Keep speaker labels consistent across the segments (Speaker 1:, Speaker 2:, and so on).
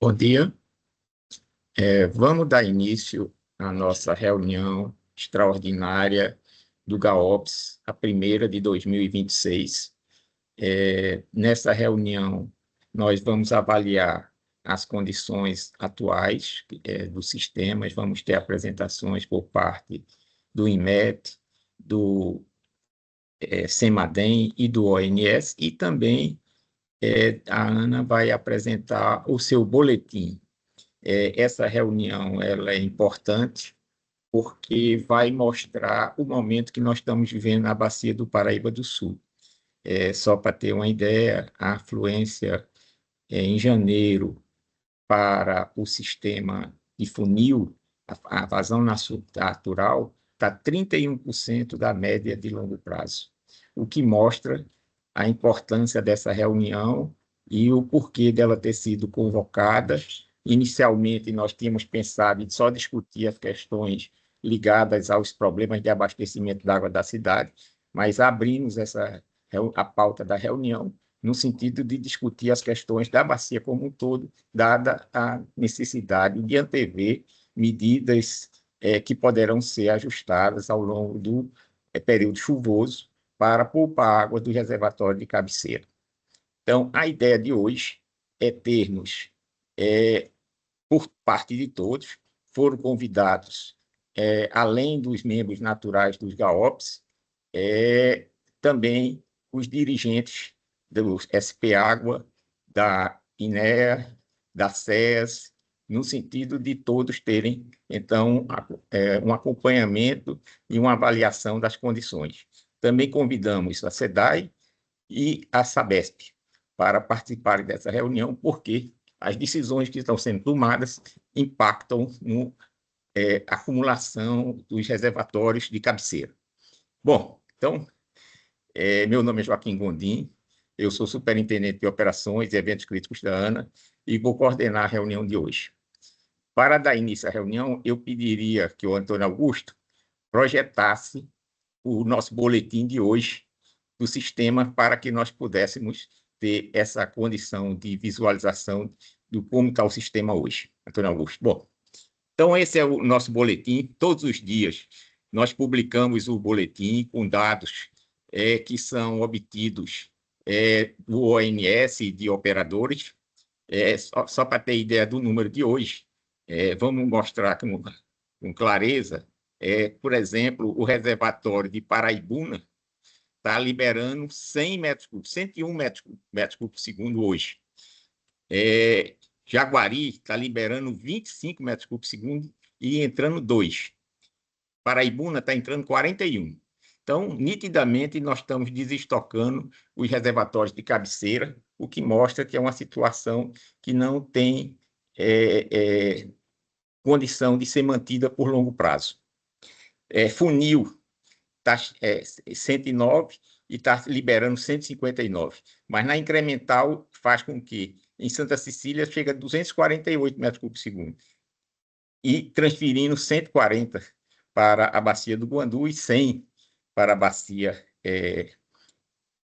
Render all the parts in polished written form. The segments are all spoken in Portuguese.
Speaker 1: Bom dia. Vamos dar início à nossa reunião extraordinária do GAOPS, a primeira de 2026. Nessa reunião, nós vamos avaliar as condições atuais dos sistemas, vamos ter apresentações por parte do INMET, do CEMADEM e do ONS, e também a Ana vai apresentar o seu boletim. Essa reunião ela é importante porque vai mostrar o momento que nós estamos vivendo na Bacia do Paraíba do Sul. Só para ter uma ideia, a afluência em janeiro para o sistema de funil, a vazão natural, está 31% da média de longo prazo, o que mostra a importância dessa reunião e o porquê dela ter sido convocada. Inicialmente, nós tínhamos pensado em só discutir as questões ligadas aos problemas de abastecimento da água da cidade, mas abrimos a pauta da reunião no sentido de discutir as questões da bacia como um todo, dada a necessidade de antever medidas que poderão ser ajustadas ao longo do período chuvoso para poupar água do reservatório de cabeceira. Então, a ideia de hoje é termos, por parte de todos, foram convidados, além dos membros naturais dos GAOPS, também os dirigentes do SP Água, da INEA, da SES, no sentido de todos terem, então, um acompanhamento e uma avaliação das condições. Também convidamos a SEDAI e a SABESP para participarem dessa reunião, porque as decisões que estão sendo tomadas impactam na acumulação dos reservatórios de cabeceira. Bom, então, meu nome é Joaquim Gondim, eu sou superintendente de operações e eventos críticos da ANA e vou coordenar a reunião de hoje. Para dar início à reunião, eu pediria que o Antônio Augusto projetasse o nosso boletim de hoje do sistema para que nós pudéssemos ter essa condição de visualização do como está o sistema hoje. Antônio Augusto. Bom, então esse é o nosso boletim. Todos os dias nós publicamos o boletim com dados que são obtidos do ONS de operadores. Só para ter ideia do número de hoje, vamos mostrar com clareza. Por exemplo, o reservatório de Paraibuna está liberando 100 metros cúbicos, 101 metros cúbicos por segundo hoje. Jaguari está liberando 25 metros cúbicos por segundo e entrando 2. Paraibuna está entrando 41. Então, nitidamente, nós estamos desestocando os reservatórios de cabeceira, o que mostra que é uma situação que não tem condição de ser mantida por longo prazo. Funil está 109 e está liberando 159. Mas na incremental faz com que em Santa Cecília chega a 248 metros cúbicos por segundo e transferindo 140 para a bacia do Guandu e 100 para a bacia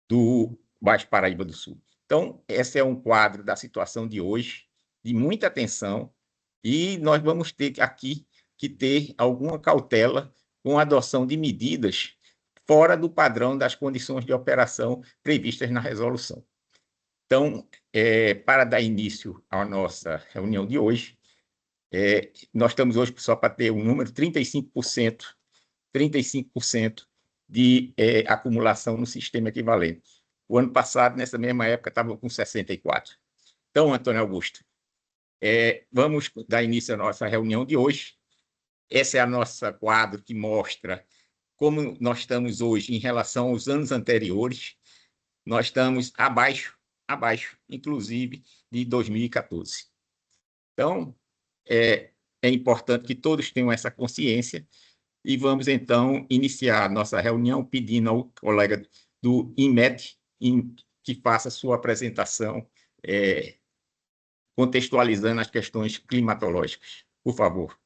Speaker 1: do Baixo Paraíba do Sul. Então, esse é um quadro da situação de hoje, de muita atenção, e nós vamos ter aqui que ter alguma cautela com a adoção de medidas fora do padrão das condições de operação previstas na resolução. Então, para dar início à nossa reunião de hoje, nós estamos hoje, só para ter um número, 35% de acumulação no sistema equivalente. O ano passado, nessa mesma época, estava com 64%. Então, Antônio Augusto, vamos dar início à nossa reunião de hoje. Esse é a nossa quadro que mostra como nós estamos hoje em relação aos anos anteriores. Nós estamos abaixo, inclusive, de 2014. Então, é importante que todos tenham essa consciência e vamos, então, iniciar a nossa reunião pedindo ao colega do INMET que faça a sua apresentação contextualizando as questões climatológicas. Por favor.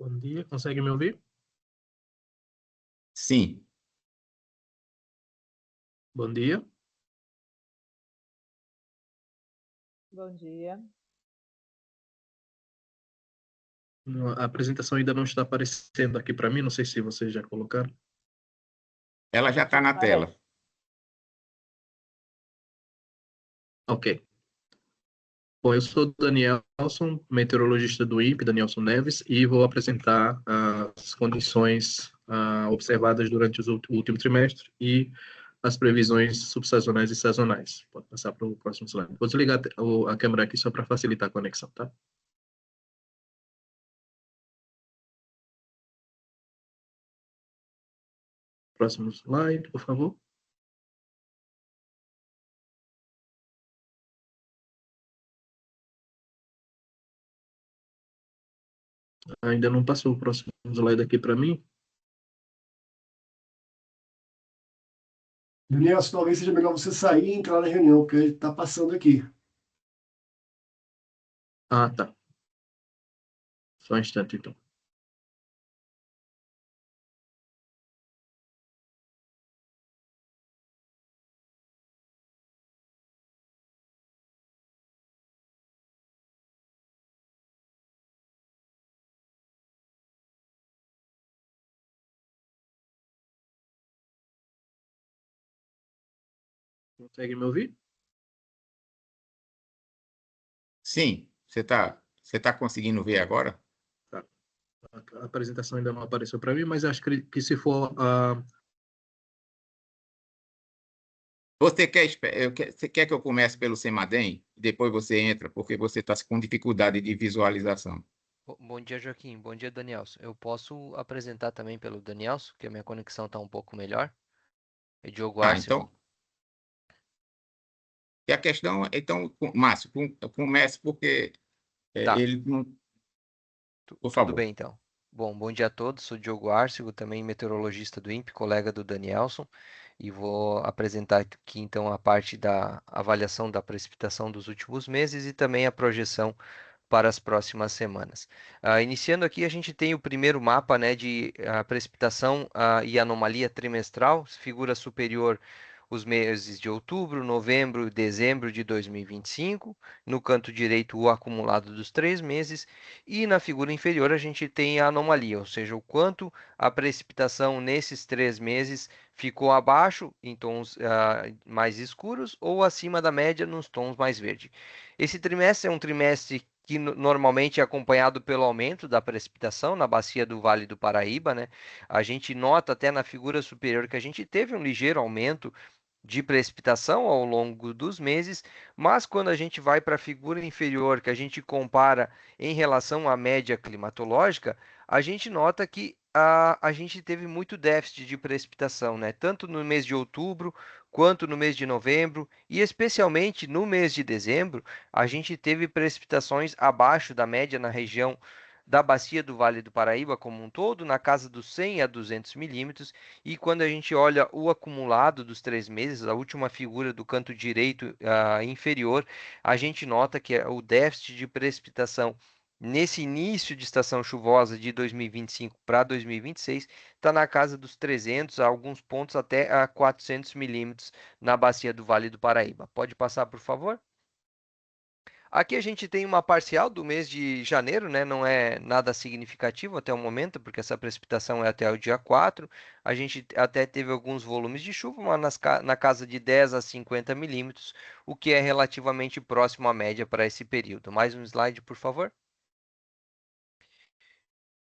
Speaker 2: Bom dia, consegue me ouvir?
Speaker 1: Sim.
Speaker 2: Bom dia.
Speaker 3: Bom dia.
Speaker 2: A apresentação ainda não está aparecendo aqui para mim, não sei se vocês já colocaram.
Speaker 1: Ela já está na tela.
Speaker 2: Ok. Bom, eu sou Danielson, meteorologista do INPE, Danielson Neves, e vou apresentar as condições observadas durante o último trimestre e as previsões subsazonais e sazonais. Pode passar para o próximo slide. Vou desligar a câmera aqui só para facilitar a conexão, tá? Próximo slide, por favor. Ainda não passou o próximo slide aqui para mim.
Speaker 4: Daniel, talvez seja melhor você sair e entrar na reunião, porque ele está passando aqui.
Speaker 2: Ah, tá. Só um instante, então. Consegue me ouvir?
Speaker 1: Sim, você tá conseguindo ver agora?
Speaker 2: Tá. A apresentação ainda não apareceu para mim, mas acho que se for
Speaker 1: Você quer que eu comece pelo Semadem? Depois você entra, porque você está com dificuldade de visualização.
Speaker 5: Bom dia, Joaquim. Bom dia, Danielson. Eu posso apresentar também pelo Danielson, que a minha conexão está um pouco melhor. É Diogo Arcimo.
Speaker 1: Então. E a questão, então, Márcio, comece porque
Speaker 5: Tá.
Speaker 1: ele não. Por
Speaker 5: Tudo
Speaker 1: favor.
Speaker 5: bem, então. Bom dia a todos. Sou Diogo Arcimo, também meteorologista do INPE, colega do Danielson, e vou apresentar aqui, então, a parte da avaliação da precipitação dos últimos meses e também a projeção para as próximas semanas. Iniciando aqui, a gente tem o primeiro mapa, né, de precipitação e anomalia trimestral, figura superior os meses de outubro, novembro e dezembro de 2025, no canto direito o acumulado dos 3 meses, e na figura inferior a gente tem a anomalia, ou seja, o quanto a precipitação nesses 3 meses ficou abaixo em tons mais escuros ou acima da média nos tons mais verdes. Esse trimestre é um trimestre que normalmente é acompanhado pelo aumento da precipitação na bacia do Vale do Paraíba, né? A gente nota até na figura superior que a gente teve um ligeiro aumento de precipitação ao longo dos meses, mas quando a gente vai para a figura inferior, que a gente compara em relação à média climatológica, a gente nota que a gente teve muito déficit de precipitação, né? Tanto no mês de outubro quanto no mês de novembro e especialmente no mês de dezembro, a gente teve precipitações abaixo da média na região da bacia do Vale do Paraíba como um todo, na casa dos 100 a 200 milímetros, e quando a gente olha o acumulado dos 3 meses, a última figura do canto direito inferior, a gente nota que o déficit de precipitação nesse início de estação chuvosa de 2025 para 2026 está na casa dos 300, a alguns pontos até a 400 milímetros na bacia do Vale do Paraíba. Pode passar, por favor? Aqui a gente tem uma parcial do mês de janeiro, né? Não é nada significativo até o momento, porque essa precipitação é até o dia 4. A gente até teve alguns volumes de chuva, mas na casa de 10 a 50 milímetros, o que é relativamente próximo à média para esse período. Mais um slide, por favor.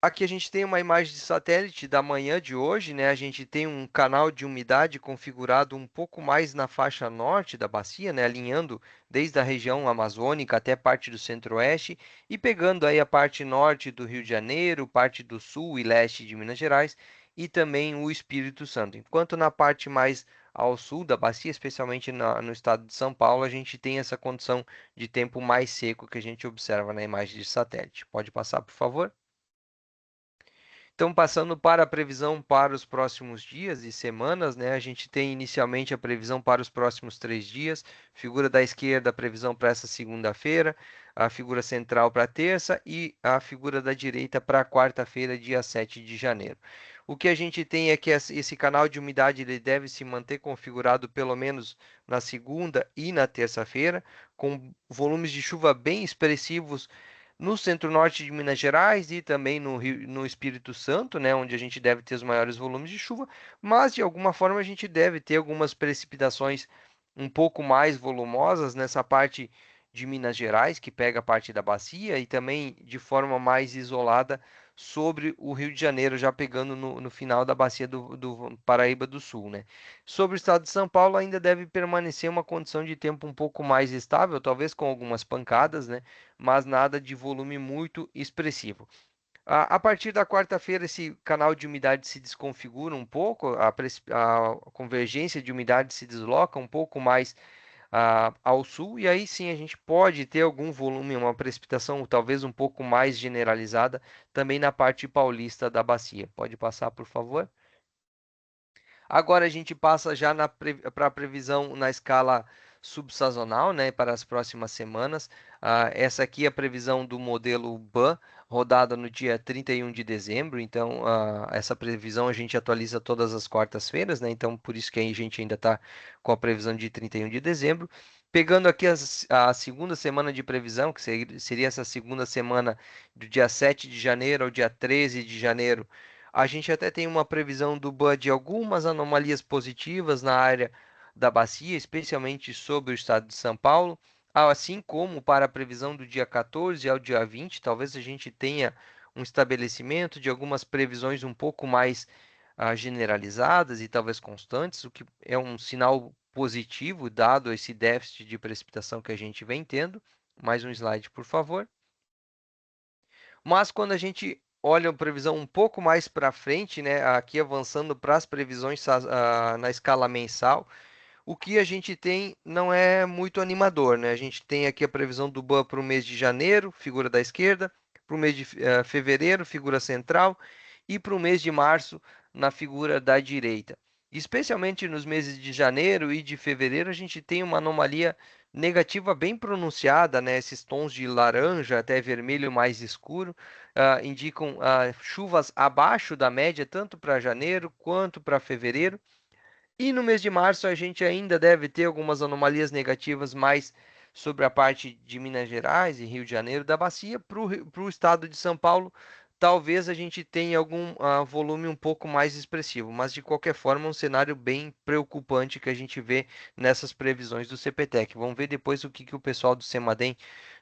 Speaker 5: Aqui a gente tem uma imagem de satélite da manhã de hoje, né? A gente tem um canal de umidade configurado um pouco mais na faixa norte da bacia, né? Alinhando desde a região amazônica até parte do centro-oeste e pegando aí a parte norte do Rio de Janeiro, parte do sul e leste de Minas Gerais e também o Espírito Santo. Enquanto na parte mais ao sul da bacia, especialmente no estado de São Paulo, a gente tem essa condição de tempo mais seco que a gente observa na imagem de satélite. Pode passar, por favor? Então, passando para a previsão para os próximos dias e semanas, né? A gente tem inicialmente a previsão para os próximos 3 dias, figura da esquerda, a previsão para essa segunda-feira. a figura central para terça e a figura da direita para quarta-feira, dia 7 de janeiro. O que a gente tem é que esse canal de umidade ele deve se manter configurado pelo menos na segunda e na terça-feira, com volumes de chuva bem expressivos no centro-norte de Minas Gerais e também no Espírito Santo, né, onde a gente deve ter os maiores volumes de chuva, mas de alguma forma a gente deve ter algumas precipitações um pouco mais volumosas nessa parte de Minas Gerais, que pega a parte da bacia, e também de forma mais isolada sobre o Rio de Janeiro, já pegando no final da bacia do Paraíba do Sul, né? Sobre o estado de São Paulo, ainda deve permanecer uma condição de tempo um pouco mais estável, talvez com algumas pancadas, né? Mas nada de volume muito expressivo. A partir da quarta-feira, esse canal de umidade se desconfigura um pouco, a convergência de umidade se desloca um pouco mais ao sul, e aí sim a gente pode ter algum volume, uma precipitação talvez um pouco mais generalizada também na parte paulista da bacia. Pode passar, por favor? Agora a gente passa já para a previsão na escala subsazonal, né, para as próximas semanas. Essa aqui é a previsão do modelo BAN, rodada no dia 31 de dezembro. Então, essa previsão a gente atualiza todas as quartas-feiras, né? Então, por isso que a gente ainda está com a previsão de 31 de dezembro. Pegando aqui a segunda semana de previsão, que seria essa segunda semana do dia 7 de janeiro ao dia 13 de janeiro, a gente até tem uma previsão do BAN de algumas anomalias positivas na área da bacia, especialmente sobre o estado de São Paulo, assim como para a previsão do dia 14 ao dia 20, talvez a gente tenha um estabelecimento de algumas previsões um pouco mais generalizadas e talvez constantes, o que é um sinal positivo, dado esse déficit de precipitação que a gente vem tendo. Mais um slide, por favor. Mas quando a gente olha a previsão um pouco mais para frente, né, aqui avançando para as previsões na escala mensal, o que a gente tem não é muito animador, né? A gente tem aqui a previsão do BAN para o mês de janeiro, figura da esquerda, para o mês de fevereiro, figura central, e para o mês de março, na figura da direita. Especialmente nos meses de janeiro e de fevereiro, a gente tem uma anomalia negativa bem pronunciada, né? Esses tons de laranja até vermelho mais escuro indicam chuvas abaixo da média, tanto para janeiro quanto para fevereiro. E no mês de março a gente ainda deve ter algumas anomalias negativas mais sobre a parte de Minas Gerais e Rio de Janeiro da bacia. Para o estado de São Paulo, talvez a gente tenha algum volume um pouco mais expressivo, mas de qualquer forma um cenário bem preocupante que a gente vê nessas previsões do CPTEC. Vamos ver depois o que o pessoal do CEMADEM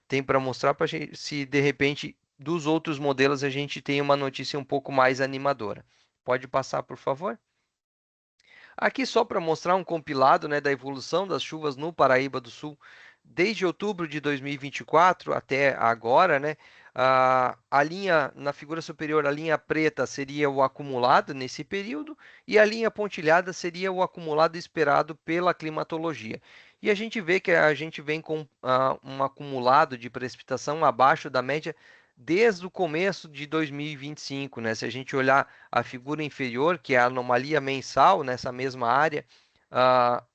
Speaker 5: tem para mostrar para se de repente dos outros modelos a gente tem uma notícia um pouco mais animadora. Pode passar, por favor? Aqui só para mostrar um compilado, né, da evolução das chuvas no Paraíba do Sul desde outubro de 2024 até agora, né? A linha na figura superior, a linha preta seria o acumulado nesse período e a linha pontilhada seria o acumulado esperado pela climatologia. E a gente vê que a gente vem com um acumulado de precipitação abaixo da média desde o começo de 2025, né? Se a gente olhar a figura inferior, que é a anomalia mensal nessa mesma área,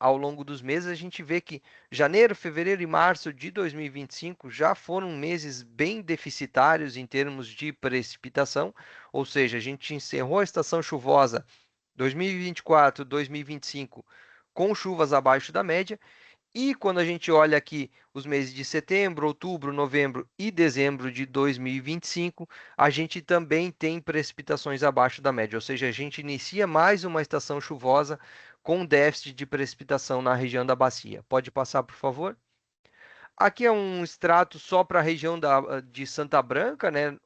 Speaker 5: ao longo dos meses, a gente vê que janeiro, fevereiro e março de 2025 já foram meses bem deficitários em termos de precipitação, ou seja, a gente encerrou a estação chuvosa 2024, 2025 com chuvas abaixo da média. E quando a gente olha aqui os meses de setembro, outubro, novembro e dezembro de 2025, a gente também tem precipitações abaixo da média, ou seja, a gente inicia mais uma estação chuvosa com déficit de precipitação na região da bacia. Pode passar, por favor? Aqui é um extrato só para a região de Santa Branca, né?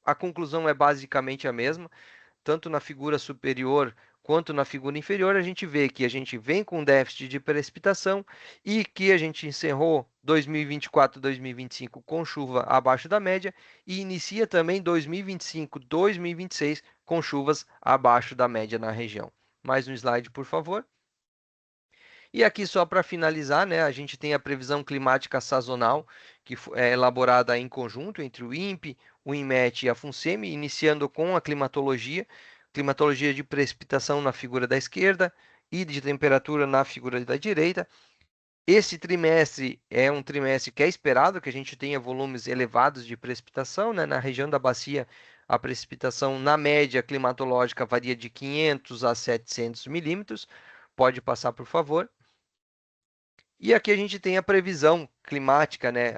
Speaker 5: A conclusão é basicamente a mesma tanto na figura superior quanto na figura inferior, a gente vê que a gente vem com déficit de precipitação e que a gente encerrou 2024, 2025 com chuva abaixo da média e inicia também 2025, 2026 com chuvas abaixo da média na região. Mais um slide, por favor. E aqui, só para finalizar, né, a gente tem a previsão climática sazonal, que é elaborada em conjunto entre o INPE, o INMET e a FUNSEMI, iniciando com a climatologia de precipitação na figura da esquerda e de temperatura na figura da direita. Esse trimestre é um trimestre que é esperado que a gente tenha volumes elevados de precipitação, né? Na região da bacia, a precipitação na média climatológica varia de 500 a 700 milímetros. Pode passar, por favor. E aqui a gente tem a previsão climática, né,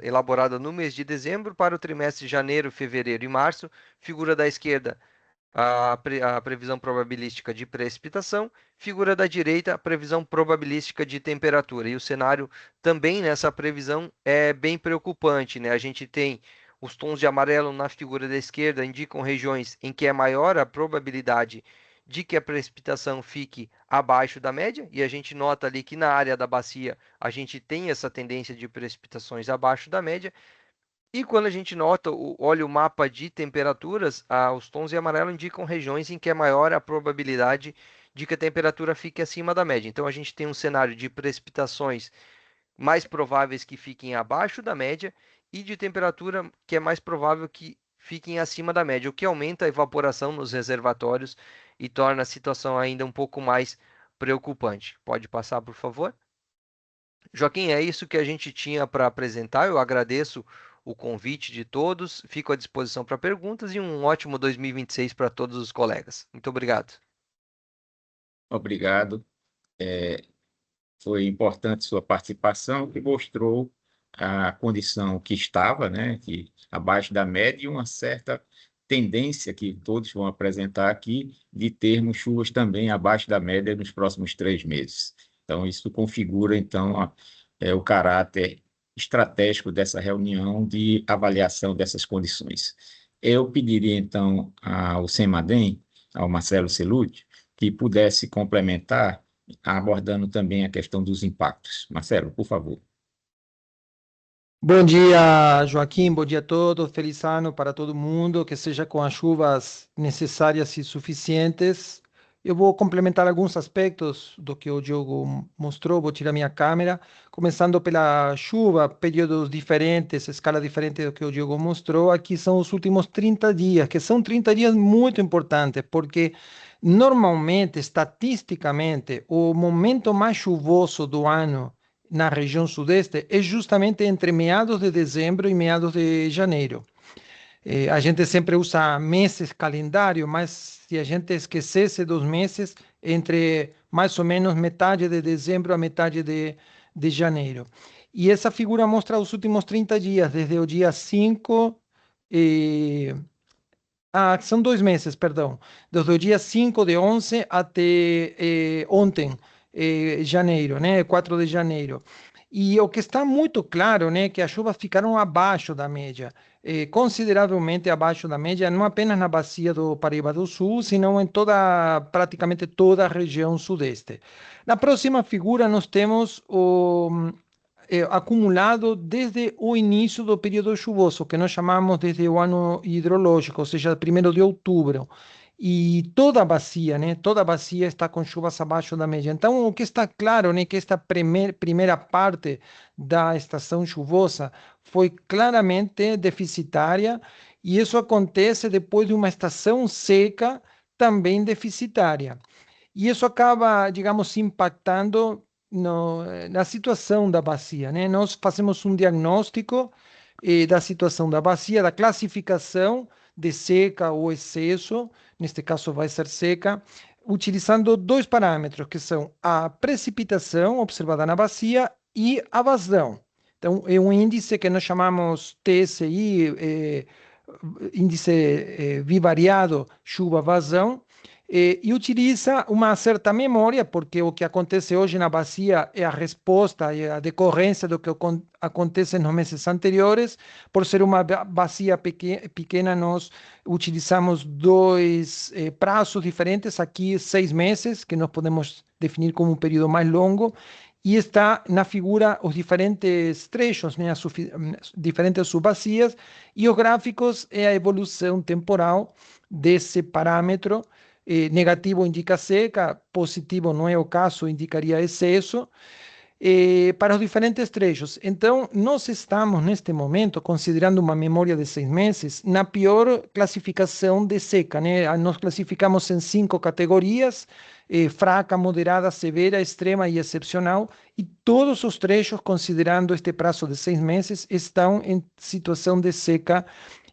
Speaker 5: elaborada no mês de dezembro para o trimestre de janeiro, fevereiro e março. Figura da esquerda, a previsão probabilística de precipitação. Figura da direita, a previsão probabilística de temperatura. E o cenário também nessa previsão é bem preocupante, né? A gente tem os tons de amarelo na figura da esquerda, indicam regiões em que é maior a probabilidade de que a precipitação fique abaixo da média, e a gente nota ali que na área da bacia a gente tem essa tendência de precipitações abaixo da média. E quando a gente nota, olha o mapa de temperaturas, os tons em amarelo indicam regiões em que é maior a probabilidade de que a temperatura fique acima da média. Então a gente tem um cenário de precipitações mais prováveis que fiquem abaixo da média e de temperatura que é mais provável que fiquem acima da média, o que aumenta a evaporação nos reservatórios e torna a situação ainda um pouco mais preocupante. Pode passar, por favor? Joaquim, é isso que a gente tinha para apresentar. Eu agradeço o convite de todos, fico à disposição para perguntas e um ótimo 2026 para todos os colegas. Muito obrigado.
Speaker 1: Obrigado. Foi importante sua participação, que mostrou a condição que estava, né, que abaixo da média, e uma certa tendência que todos vão apresentar aqui de termos chuvas também abaixo da média nos próximos 3 meses. Então, isso configura, então, o caráter estratégico dessa reunião de avaliação dessas condições. Eu pediria, então, ao Semadem, ao Marcelo Celúdio, que pudesse complementar abordando também a questão dos impactos. Marcelo, por favor.
Speaker 6: Bom dia, Joaquim. Bom dia a todos. Feliz ano para todo mundo. Que seja com as chuvas necessárias e suficientes. Eu vou complementar alguns aspectos do que o Diogo mostrou. Vou tirar minha câmera. Começando pela chuva, períodos diferentes, escala diferente do que o Diogo mostrou. Aqui são os últimos 30 dias, que são 30 dias muito importantes, porque normalmente, estatisticamente, o momento mais chuvoso do ano na região sudeste é justamente entre meados de dezembro e meados de janeiro. A gente sempre usa meses calendário, mas se a gente esquecesse dos meses, entre mais ou menos metade de dezembro a metade de janeiro. E essa figura mostra os últimos 30 dias, desde o dia 5 são 2 meses, perdão. Desde o dia 5 de 11 até ontem, janeiro, né? 4 de janeiro. E o que está muito claro, né, que as chuvas ficaram abaixo da média, consideravelmente abaixo da média, não apenas na bacia do Paraíba do Sul, senão em praticamente toda a região sudeste. Na próxima figura, nós temos o acumulado desde o início do período chuvoso, que nós chamamos desde o ano hidrológico, ou seja, 1º de outubro. E toda a bacia, né? Toda a bacia está com chuvas abaixo da média. Então, o que está claro, né? Que esta primeira parte da estação chuvosa foi claramente deficitária, e isso acontece depois de uma estação seca também deficitária. E isso acaba, digamos, impactando na situação da bacia, né? Nós fazemos um diagnóstico da situação da bacia, da classificação de seca ou excesso, neste caso vai ser seca, utilizando 2 parâmetros, que são a precipitação observada na bacia e a vazão. Então, é um índice que nós chamamos TSI, índice bivariado chuva-vazão, e utiliza uma certa memória, porque o que acontece hoje na bacia é a resposta e a decorrência do que acontece nos meses anteriores. Por ser uma bacia pequena, nós utilizamos 2 prazos diferentes, aqui 6 meses, que nós podemos definir como um período mais longo, e está na figura os diferentes trechos, né, as diferentes subbacias, e os gráficos é a evolução temporal desse parâmetro. Negativo indica seca, positivo não é o caso, indicaria excesso. para os diferentes trechos. Então, nós estamos, neste momento, considerando uma memória de 6 meses, na pior classificação de seca, né? Nós classificamos em 5 categorias, fraca, moderada, severa, extrema e excepcional, e todos os trechos, considerando este prazo de 6 meses, estão em situação de seca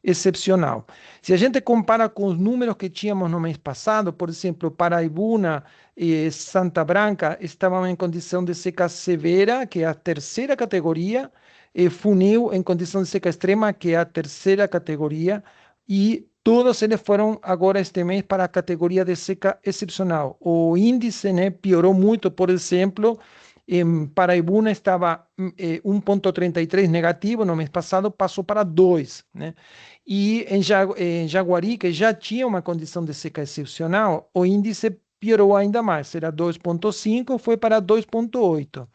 Speaker 6: excepcional. Se a gente compara com os números que tínhamos no mês passado, por exemplo, Paraibuna e Santa Branca estavam em condição de seca severa, que é a terceira categoria, e Funil em condição de seca extrema, que é a terceira categoria, e todos eles foram agora este mês para a categoria de seca excepcional. O índice, né, piorou muito, por exemplo, em Paraibuna estava 1,33 negativo, no mês passado passou para 2, né? E em Jaguari, que já tinha uma condição de seca excepcional, o índice piorou ainda mais, era 2,5, foi para 2,8.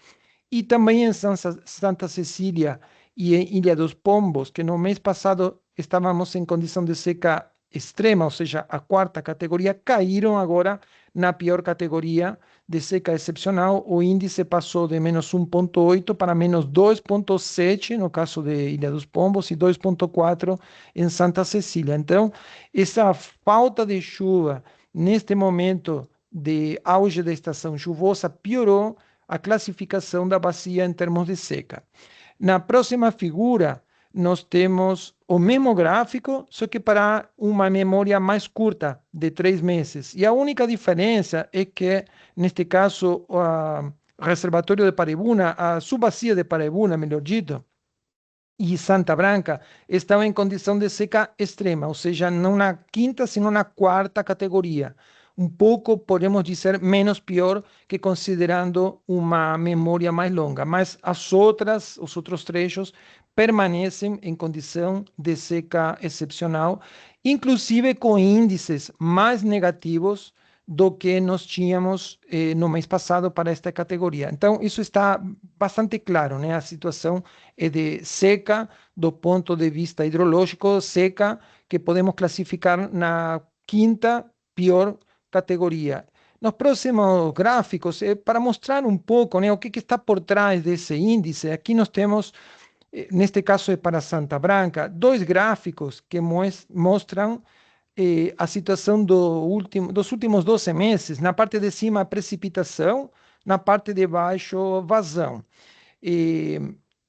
Speaker 6: E também em Santa Cecília e em Ilha dos Pombos, que no mês passado estávamos em condição de seca extrema, ou seja, a quarta categoria, caíram agora na pior categoria de seca excepcional. O índice passou de menos 1,8 para menos 2,7 no caso de Ilha dos Pombos e 2,4 em Santa Cecília. Então, essa falta de chuva neste momento de auge da estação chuvosa piorou a classificação da bacia em termos de seca. Na próxima figura, nós temos o mesmo gráfico, só que para uma memória mais curta, de 3 meses. E a única diferença é que, neste caso, o reservatório de Paraibuna, a subbacia de Paraibuna, melhor dito, e Santa Branca estão em condição de seca extrema, ou seja, não na quinta, sino na quarta categoria. Um pouco, podemos dizer, menos pior que considerando uma memória mais longa, mas os outros trechos permanecem em condição de seca excepcional, inclusive com índices mais negativos do que nós tínhamos no mês passado para esta categoria. Então, isso está bastante claro, né? A situação é de seca do ponto de vista hidrológico, seca que podemos classificar na quinta pior categoria. Nos próximos gráficos, para mostrar um pouco, né, o que está por trás desse índice, aqui nós temos, neste caso é para Santa Branca, 2 gráficos que mostram a situação dos últimos 12 meses. Na parte de cima, precipitação, na parte de baixo, vazão.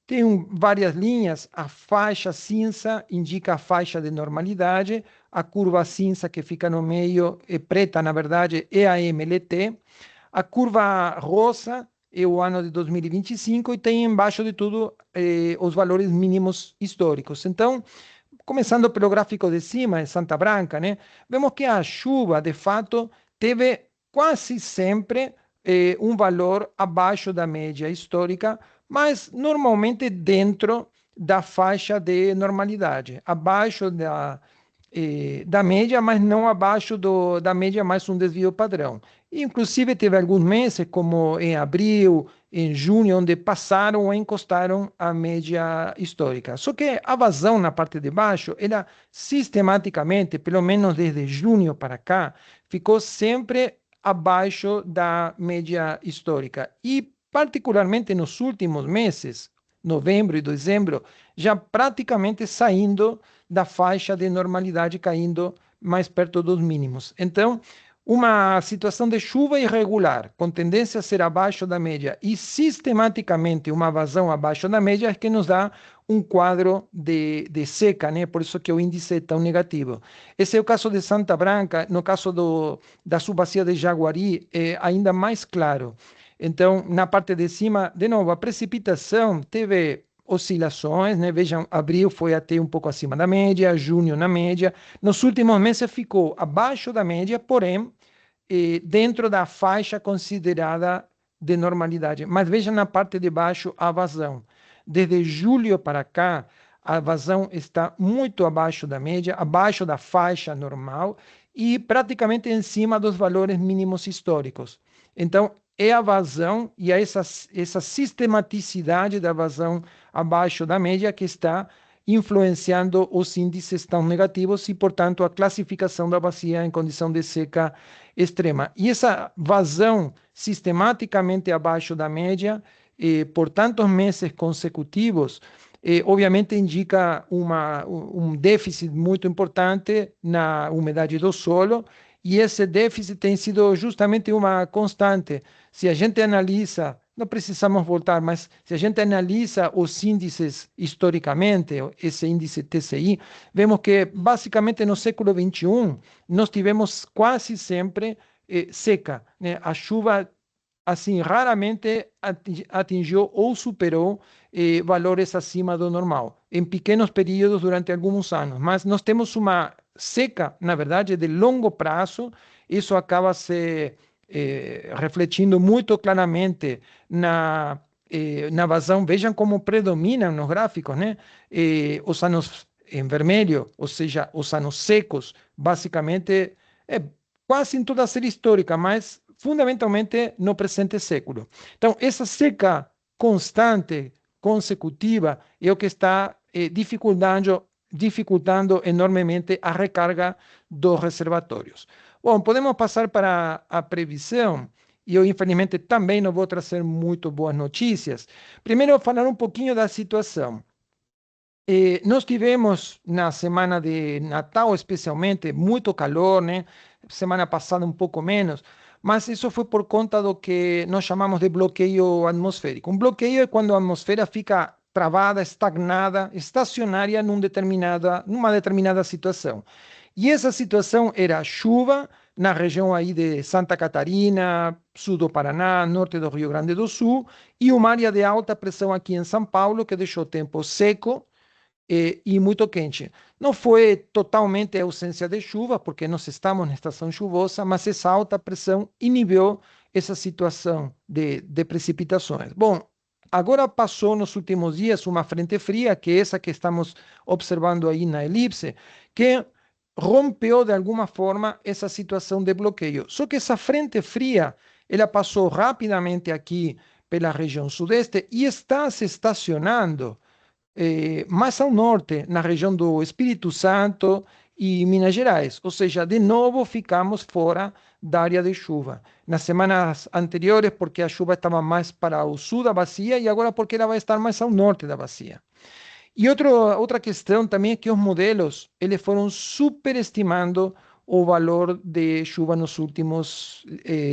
Speaker 6: Tem várias linhas, a faixa cinza indica a faixa de normalidade, a curva cinza que fica no meio, preta na verdade, é a MLT, a curva rosa é o ano de 2025 e tem embaixo de tudo os valores mínimos históricos. Então, começando pelo gráfico de cima, em Santa Branca, né, vemos que a chuva, de fato, teve quase sempre um valor abaixo da média histórica, mas normalmente dentro da faixa de normalidade, abaixo da média, mas não abaixo da média, mais um desvio padrão. Inclusive, teve alguns meses, como em abril, em junho, onde passaram ou encostaram a média histórica. Só que a vazão na parte de baixo, ela sistematicamente, pelo menos desde junho para cá, ficou sempre abaixo da média histórica. E, particularmente nos últimos meses, novembro e dezembro, já praticamente saindo da faixa de normalidade, caindo mais perto dos mínimos. Então, uma situação de chuva irregular, com tendência a ser abaixo da média e sistematicamente uma vazão abaixo da média, é que nos dá um quadro de seca, né? Por isso que o índice é tão negativo. Esse é o caso de Santa Branca. No caso da subbacia de Jaguari, é ainda mais claro. Então, na parte de cima, de novo, a precipitação teve oscilações, né? Vejam, abril foi até um pouco acima da média, junho na média. Nos últimos meses ficou abaixo da média, porém, dentro da faixa considerada de normalidade. Mas vejam na parte de baixo a vazão. Desde julho para cá, a vazão está muito abaixo da média, abaixo da faixa normal e praticamente em cima dos valores mínimos históricos. Então, é a vazão e essa sistematicidade da vazão abaixo da média que está influenciando os índices tão negativos e, portanto, a classificação da bacia em condição de seca extrema. E essa vazão sistematicamente abaixo da média por tantos meses consecutivos, obviamente indica déficit muito importante na umidade do solo, e esse déficit tem sido justamente uma constante. Se a gente analisa, não precisamos voltar, mas se a gente analisa os índices historicamente, esse índice TCI, vemos que basicamente no século XXI nós tivemos quase sempre seca, né? A chuva assim raramente atingiu ou superou valores acima do normal, em pequenos períodos durante alguns anos, mas nós temos uma seca, na verdade, de longo prazo. Isso acaba se refletindo muito claramente na vazão. Vejam como predominam nos gráficos, né? Os anos em vermelho, ou seja, os anos secos, basicamente, quase em toda a série histórica, mas fundamentalmente no presente século. Então, essa seca constante, consecutiva, é o que está dificultando enormemente a recarga dos reservatórios. Bom, podemos passar para a previsão, e eu, infelizmente, também não vou trazer muito boas notícias. Primeiro, falar um pouquinho da situação. Nós tivemos na semana de Natal, especialmente, muito calor, né? Semana passada um pouco menos, mas isso foi por conta do que nós chamamos de bloqueio atmosférico. Um bloqueio é quando a atmosfera fica travada, estagnada, estacionária numa determinada situação. E essa situação era chuva na região aí de Santa Catarina, sul do Paraná, norte do Rio Grande do Sul, e uma área de alta pressão aqui em São Paulo, que deixou o tempo seco e muito quente. Não foi totalmente a ausência de chuva, porque nós estamos na estação chuvosa, mas essa alta pressão inibiu essa situação de precipitações. Bom, agora passou nos últimos dias uma frente fria, que é essa que estamos observando aí na elipse, que rompeu de alguma forma essa situação de bloqueio. Só que essa frente fria, ela passou rapidamente aqui pela região sudeste e está se estacionando mais ao norte, na região do Espírito Santo e Minas Gerais. Ou seja, de novo ficamos fora da área de chuva. Nas semanas anteriores, porque a chuva estava mais para o sul da bacia, e agora porque ela vai estar mais ao norte da bacia. E outra questão também é que os modelos eles foram superestimando o valor de chuva nos últimos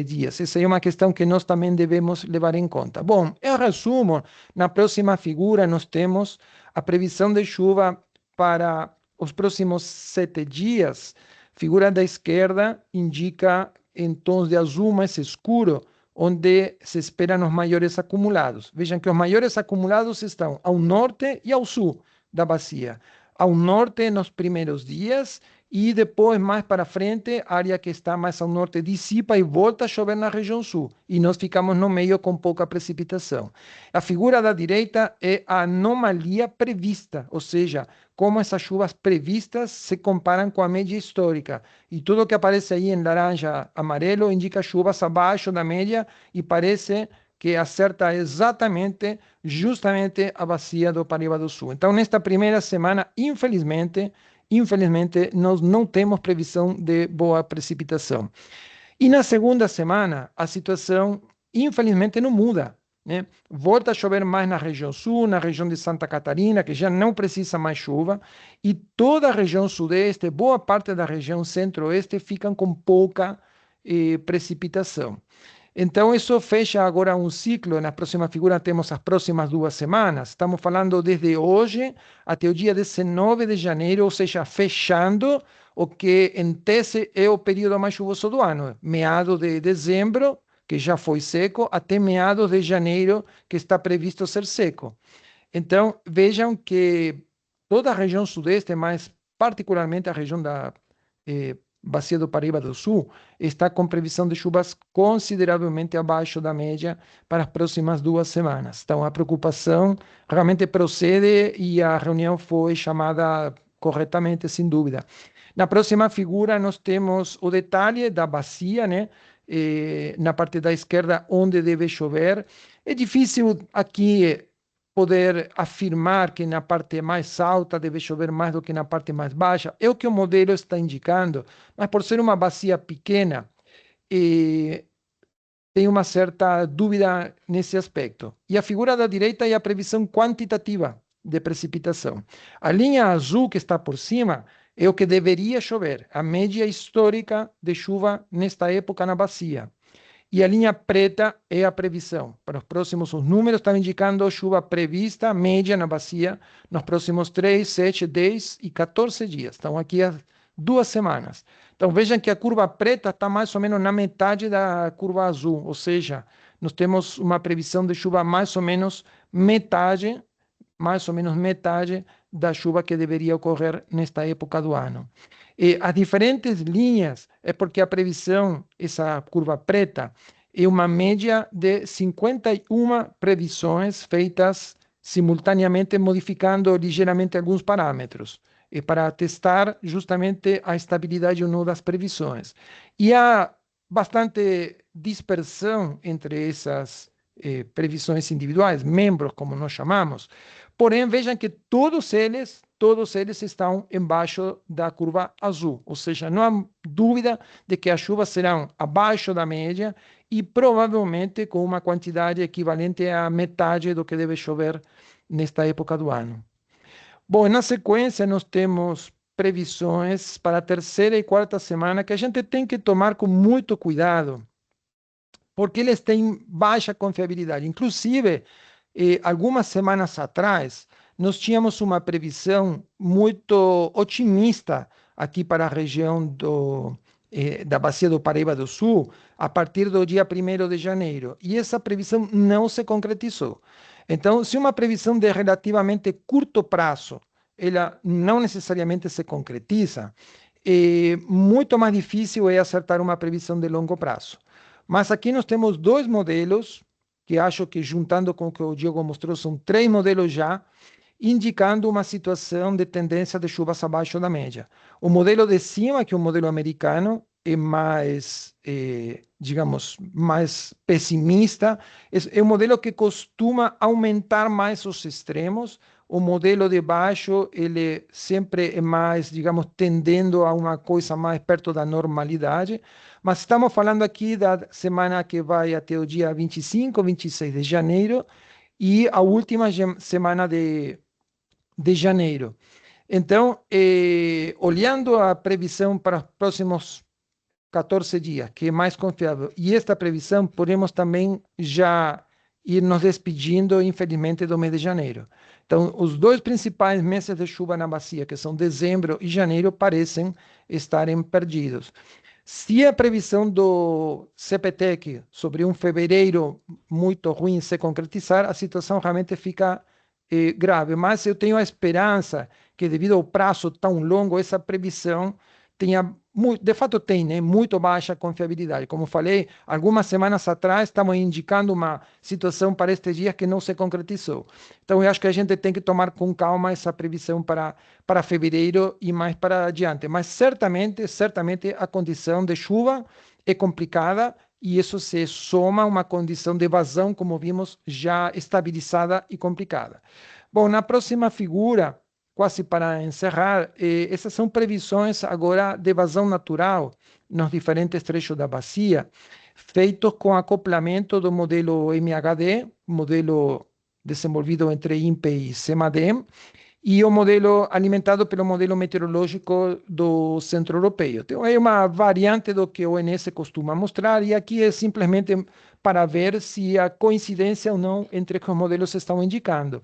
Speaker 6: dias. Essa é uma questão que nós também devemos levar em conta. Bom, em resumo, na próxima figura nós temos a previsão de chuva para os próximos 7 dias. A figura da esquerda indica em tons de azul mais escuro, onde se esperam os maiores acumulados. Vejam que os maiores acumulados estão ao norte e ao sul da bacia. Ao norte nos primeiros dias, e depois, mais para frente, a área que está mais ao norte dissipa e volta a chover na região sul. E nós ficamos no meio com pouca precipitação. A figura da direita é a anomalia prevista, ou seja, como essas chuvas previstas se comparam com a média histórica. E tudo que aparece aí em laranja, amarelo, indica chuvas abaixo da média e parece que acerta exatamente, justamente a bacia do Paraíba do Sul. Então, nesta primeira semana, infelizmente, nós não temos previsão de boa precipitação. E na segunda semana, a situação, infelizmente, não muda, né? Volta a chover mais na região sul, na região de Santa Catarina, que já não precisa mais chuva, e toda a região sudeste, boa parte da região centro-oeste, ficam com pouca precipitação. Então, isso fecha agora um ciclo. Na próxima figura temos as próximas 2 semanas. Estamos falando desde hoje até o dia 19 de janeiro, ou seja, fechando o que, em tese, é o período mais chuvoso do ano. Meados de dezembro, que já foi seco, até meados de janeiro, que está previsto ser seco. Então, vejam que toda a região sudeste, mas particularmente a região da bacia do Paraíba do Sul, está com previsão de chuvas consideravelmente abaixo da média para as próximas 2 semanas. Então, a preocupação realmente procede e a reunião foi chamada corretamente, sem dúvida. Na próxima figura, nós temos o detalhe da bacia, né? Na parte da esquerda, onde deve chover. É difícil aqui poder afirmar que na parte mais alta deve chover mais do que na parte mais baixa. É o que o modelo está indicando, mas por ser uma bacia pequena, tem uma certa dúvida nesse aspecto. E a figura da direita é a previsão quantitativa de precipitação. A linha azul que está por cima é o que deveria chover, a média histórica de chuva nesta época na bacia. E a linha preta é a previsão. Para os próximos, os números estão indicando chuva prevista, média na bacia, nos próximos 3, 7, 10 e 14 dias. Estão aqui há 2 semanas. Então vejam que a curva preta está mais ou menos na metade da curva azul, ou seja, nós temos uma previsão de chuva mais ou menos metade da chuva que deveria ocorrer nesta época do ano. E as diferentes linhas é porque a previsão, essa curva preta, é uma média de 51 previsões feitas simultaneamente, modificando ligeiramente alguns parâmetros, e para testar justamente a estabilidade ou não das previsões. E há bastante dispersão entre essas previsões individuais, membros, como nós chamamos. Porém, vejam que todos eles estão embaixo da curva azul, ou seja, não há dúvida de que as chuvas serão abaixo da média e provavelmente com uma quantidade equivalente à metade do que deve chover nesta época do ano. Bom, na sequência nós temos previsões para a terceira e quarta semana que a gente tem que tomar com muito cuidado, porque eles têm baixa confiabilidade. Inclusive, algumas semanas atrás, nós tínhamos uma previsão muito otimista aqui para a região da Bacia do Paraíba do Sul, a partir do dia 1º de janeiro. E essa previsão não se concretizou. Então, se uma previsão de relativamente curto prazo, ela não necessariamente se concretiza, muito mais difícil é acertar uma previsão de longo prazo. Mas aqui nós temos 2 modelos, que acho que juntando com o que o Diogo mostrou, são 3 modelos já, indicando uma situação de tendência de chuvas abaixo da média. O modelo de cima, que é o modelo americano, é mais, digamos, mais pessimista. É um modelo que costuma aumentar mais os extremos. O modelo de baixo, ele sempre é mais, digamos, tendendo a uma coisa mais perto da normalidade. Mas estamos falando aqui da semana que vai até o dia 25, 26 de janeiro e a última semana de janeiro. Então, olhando a previsão para os próximos 14 dias, que é mais confiável, e esta previsão, podemos também já ir nos despedindo, infelizmente, do mês de janeiro. Então, os 2 principais meses de chuva na bacia, que são dezembro e janeiro, parecem estarem perdidos. Se a previsão do CPTEC sobre um fevereiro muito ruim se concretizar, a situação realmente fica grave. Mas eu tenho a esperança que, devido ao prazo tão longo, essa previsão tenha, de fato tem, né, muito baixa confiabilidade. Como falei, algumas semanas atrás, estamos indicando uma situação para estes dias que não se concretizou. Então, eu acho que a gente tem que tomar com calma essa previsão para fevereiro e mais para adiante. Mas certamente a condição de chuva é complicada e isso se soma a uma condição de vazão, como vimos, já estabilizada e complicada. Bom, na próxima figura, quase para encerrar, essas são previsões agora de vazão natural nos diferentes trechos da bacia, feitos com acoplamento do modelo MHD, modelo desenvolvido entre INPE e CEMADEM, e o modelo alimentado pelo modelo meteorológico do Centro Europeu. Então, é uma variante do que o ONS costuma mostrar, e aqui é simplesmente para ver se há coincidência ou não entre o que os modelos estão indicando.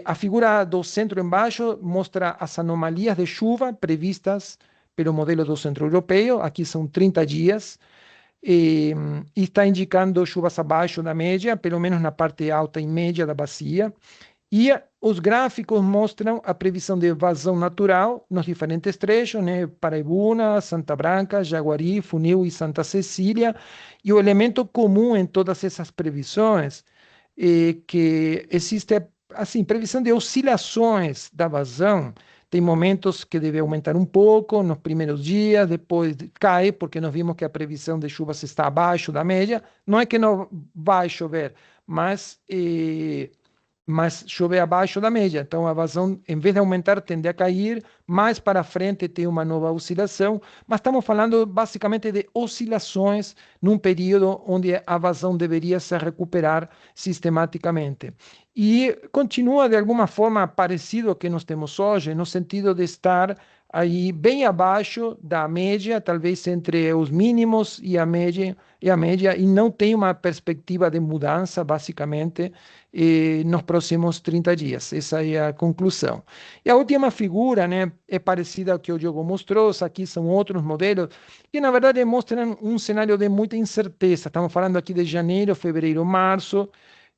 Speaker 6: A figura do centro embaixo mostra as anomalias de chuva previstas pelo modelo do Centro Europeu, aqui são 30 dias, e está indicando chuvas abaixo da média, pelo menos na parte alta e média da bacia, e os gráficos mostram a previsão de vazão natural nos diferentes trechos, né? Paraibuna, Santa Branca, Jaguari, Funil e Santa Cecília, e o elemento comum em todas essas previsões é que existe assim, previsão de oscilações da vazão. Tem momentos que deve aumentar um pouco nos primeiros dias, depois cai, porque nós vimos que a previsão de chuvas está abaixo da média. Não é que não vai chover, mas mas chove abaixo da média. Então, a vazão, em vez de aumentar, tende a cair. Mais para frente tem uma nova oscilação, mas estamos falando basicamente de oscilações num período onde a vazão deveria se recuperar sistematicamente. E continua, de alguma forma, parecido ao que nós temos hoje, no sentido de estar aí bem abaixo da média, talvez entre os mínimos e não tem uma perspectiva de mudança, basicamente, nos próximos 30 dias. Essa é a conclusão. E a última figura, né, é parecida ao que o Diogo mostrou. Aqui são outros modelos que, na verdade, mostram um cenário de muita incerteza. Estamos falando aqui de janeiro, fevereiro, março.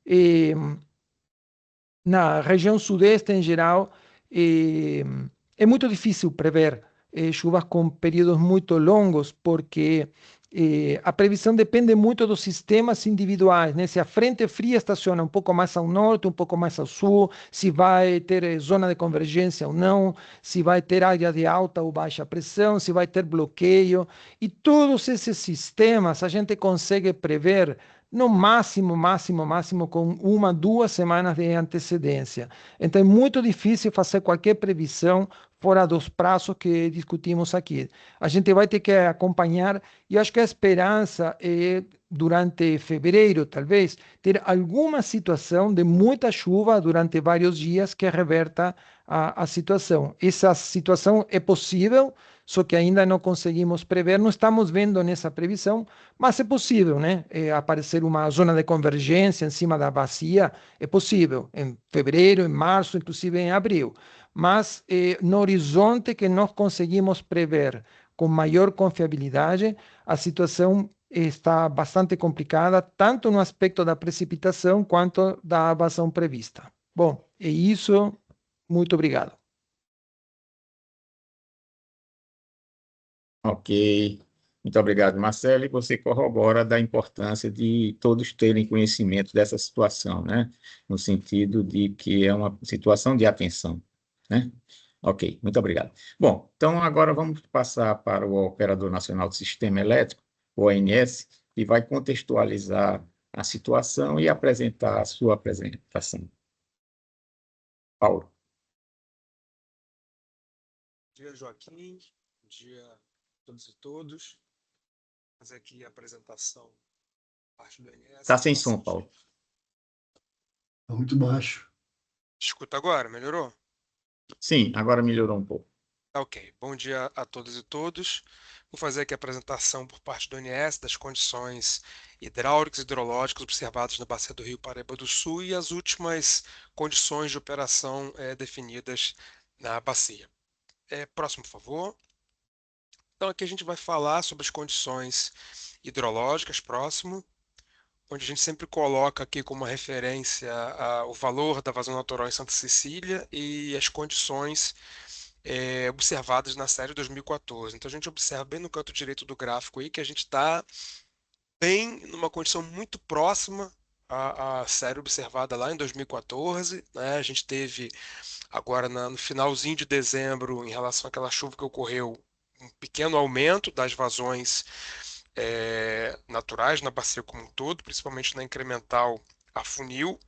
Speaker 6: E, na região sudeste, em geral, eh, é muito difícil prever chuvas com períodos muito longos, porque a previsão depende muito dos sistemas individuais, né? Se a frente fria estaciona um pouco mais ao norte, um pouco mais ao sul, se vai ter zona de convergência ou não, se vai ter área de alta ou baixa pressão, se vai ter bloqueio, e todos esses sistemas a gente consegue prever no máximo, com 1, 2 semanas de antecedência. Então, é muito difícil fazer qualquer previsão fora dos prazos que discutimos aqui. A gente vai ter que acompanhar, e acho que a esperança é, durante fevereiro, talvez, ter alguma situação de muita chuva durante vários dias que reverta a situação. Essa situação é possível, só que ainda não conseguimos prever, não estamos vendo nessa previsão, mas é possível, né? Aparecer uma zona de convergência em cima da bacia, é possível, em fevereiro, em março, inclusive em abril. Mas no horizonte que nós conseguimos prever com maior confiabilidade, a situação está bastante complicada, tanto no aspecto da precipitação quanto da vazão prevista. Bom, é isso. Muito obrigado.
Speaker 1: Ok. Muito obrigado, Marcelo. E você corrobora da importância de todos terem conhecimento dessa situação, né? No sentido de que é uma situação de atenção, né? Ok, muito obrigado. Bom, então agora vamos passar para o Operador Nacional do Sistema Elétrico, o ONS, que vai contextualizar a situação e apresentar a sua apresentação. Paulo.
Speaker 7: Bom dia, Joaquim. Bom dia a todos e todos. Vou fazer aqui a apresentação da parte do ONS.
Speaker 1: Está sem som, Paulo.
Speaker 4: Está muito baixo.
Speaker 7: Escuta agora, melhorou?
Speaker 1: Sim, agora melhorou um pouco.
Speaker 7: Ok. Bom dia a todos e todos. Vou fazer aqui a apresentação por parte do ONS das condições hidráulicas e hidrológicas observadas na Bacia do Rio Paraíba do Sul e as últimas condições de operação definidas na bacia. Próximo, por favor. Então, aqui a gente vai falar sobre as condições hidrológicas, próximo, onde a gente sempre coloca aqui como referência o valor da vazão natural em Santa Cecília e as condições observadas na série 2014. Então, a gente observa bem no canto direito do gráfico aí que a gente está bem numa condição muito próxima à série observada lá em 2014, né? A gente teve agora no finalzinho de dezembro, em relação àquela chuva que ocorreu, um pequeno aumento das vazões naturais na bacia como um todo, principalmente na incremental a funil.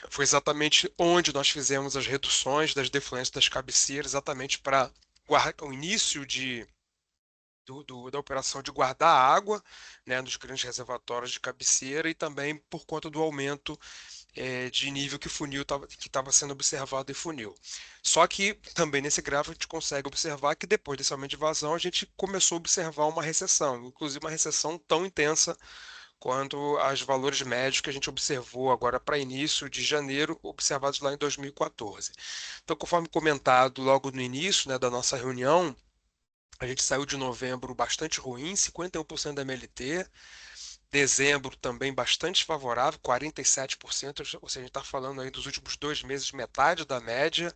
Speaker 7: Foi exatamente onde nós fizemos as reduções das defluências das cabeceiras, exatamente para o início da operação de guardar água, né, nos grandes reservatórios de cabeceira e também por conta do aumento de nível que estava sendo observado em funil. Só que também nesse gráfico a gente consegue observar que depois desse aumento de vazão a gente começou a observar uma recessão, inclusive uma recessão tão intensa quanto os valores médios que a gente observou agora para início de janeiro, observados lá em 2014. Então, conforme comentado logo no início, né, da nossa reunião, a gente saiu de novembro bastante ruim, 51% da MLT. Dezembro também bastante favorável, 47%, ou seja, a gente está falando aí dos últimos 2 meses, metade da média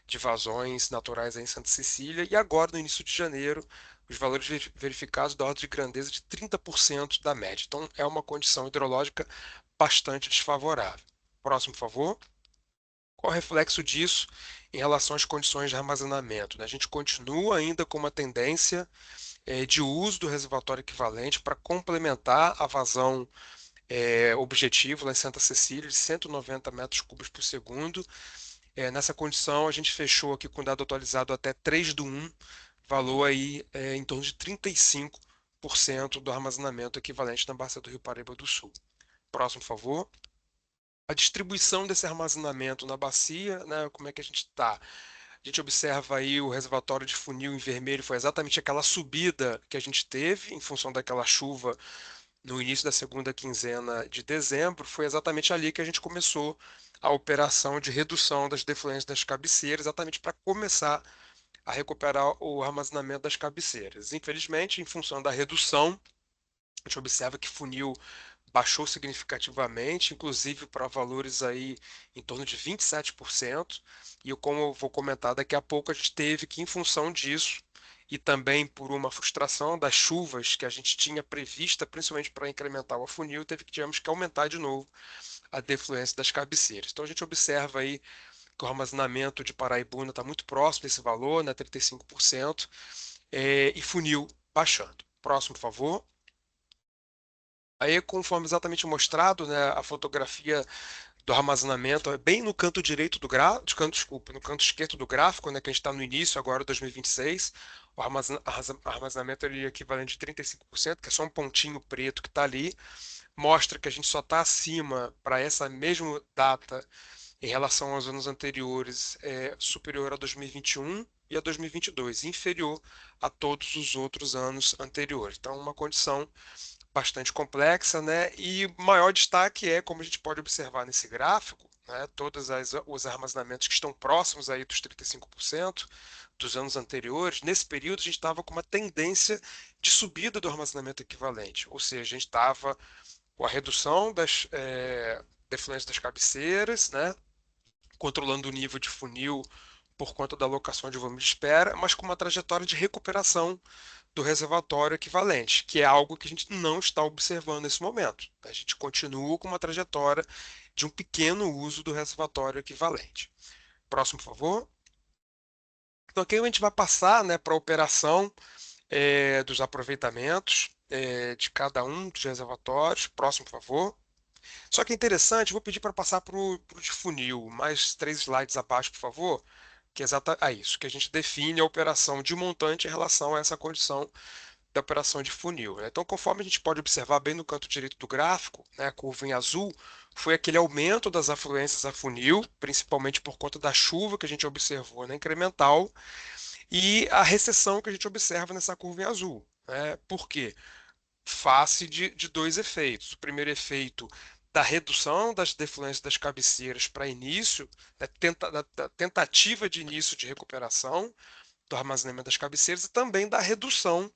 Speaker 7: de vazões naturais aí em Santa Cecília. E agora, no início de janeiro, os valores verificados da ordem de grandeza de 30% da média. Então, é uma condição hidrológica bastante desfavorável. Próximo, por favor. Qual é o reflexo disso em relação às condições de armazenamento, né? A gente continua ainda com uma tendência de uso do reservatório equivalente para complementar a vazão objetivo lá em Santa Cecília de 190 metros cúbicos por segundo. Nessa condição, a gente fechou aqui com dado atualizado até 3/1, valor aí em torno de 35% do armazenamento equivalente na bacia do Rio Paraíba do Sul. Próximo, por favor. A distribuição desse armazenamento na bacia, né, como é que a gente está? A gente observa aí o reservatório de funil em vermelho, foi exatamente aquela subida que a gente teve em função daquela chuva no início da segunda quinzena de dezembro. Foi exatamente ali que a gente começou a operação de redução das defluências das cabeceiras, exatamente para começar a recuperar o armazenamento das cabeceiras. Infelizmente, em função da redução, a gente observa que funil baixou significativamente, inclusive para valores aí em torno de 27%. E como eu vou comentar daqui a pouco, a gente teve que, em função disso, e também por uma frustração das chuvas que a gente tinha prevista, principalmente para incrementar o funil, tivemos que aumentar de novo a defluência das cabeceiras. Então a gente observa aí que o armazenamento de Paraibuna está muito próximo desse valor, né, 35%, e funil baixando. Próximo, por favor. Aí, conforme exatamente mostrado, né, a fotografia do armazenamento é bem no canto direito do gráfico, no canto esquerdo do gráfico, né, que a gente está no início agora, 2026. O armazenamento é equivalente de 35%, que é só um pontinho preto que está ali. Mostra que a gente só está acima para essa mesma data em relação aos anos anteriores, superior a 2021 e a 2022, inferior a todos os outros anos anteriores. Então, uma condição bastante complexa, né? E maior destaque é, como a gente pode observar nesse gráfico, né, todos os armazenamentos que estão próximos aí dos 35% dos anos anteriores. Nesse período, a gente estava com uma tendência de subida do armazenamento equivalente, ou seja, a gente estava com a redução das defluências das cabeceiras, né, controlando o nível de funil por conta da alocação de volume de espera, mas com uma trajetória de recuperação do reservatório equivalente, que é algo que a gente não está observando nesse momento. A gente continua com uma trajetória de um pequeno uso do reservatório equivalente. Próximo, por favor. Então, aqui a gente vai passar, né, para a operação dos aproveitamentos de cada um dos reservatórios. Próximo, por favor. Só que é interessante, vou pedir para passar para o de funil, mais 3 slides abaixo, por favor, que é isso, que a gente define a operação de montante em relação a essa condição da operação de funil, né? Então, conforme a gente pode observar bem no canto direito do gráfico, né, a curva em azul, foi aquele aumento das afluências a funil, principalmente por conta da chuva que a gente observou na incremental, e a recessão que a gente observa nessa curva em azul, né? Por quê? Face de dois efeitos. O primeiro efeito da redução das defluências das cabeceiras para início, da tentativa de início de recuperação do armazenamento das cabeceiras, e também da redução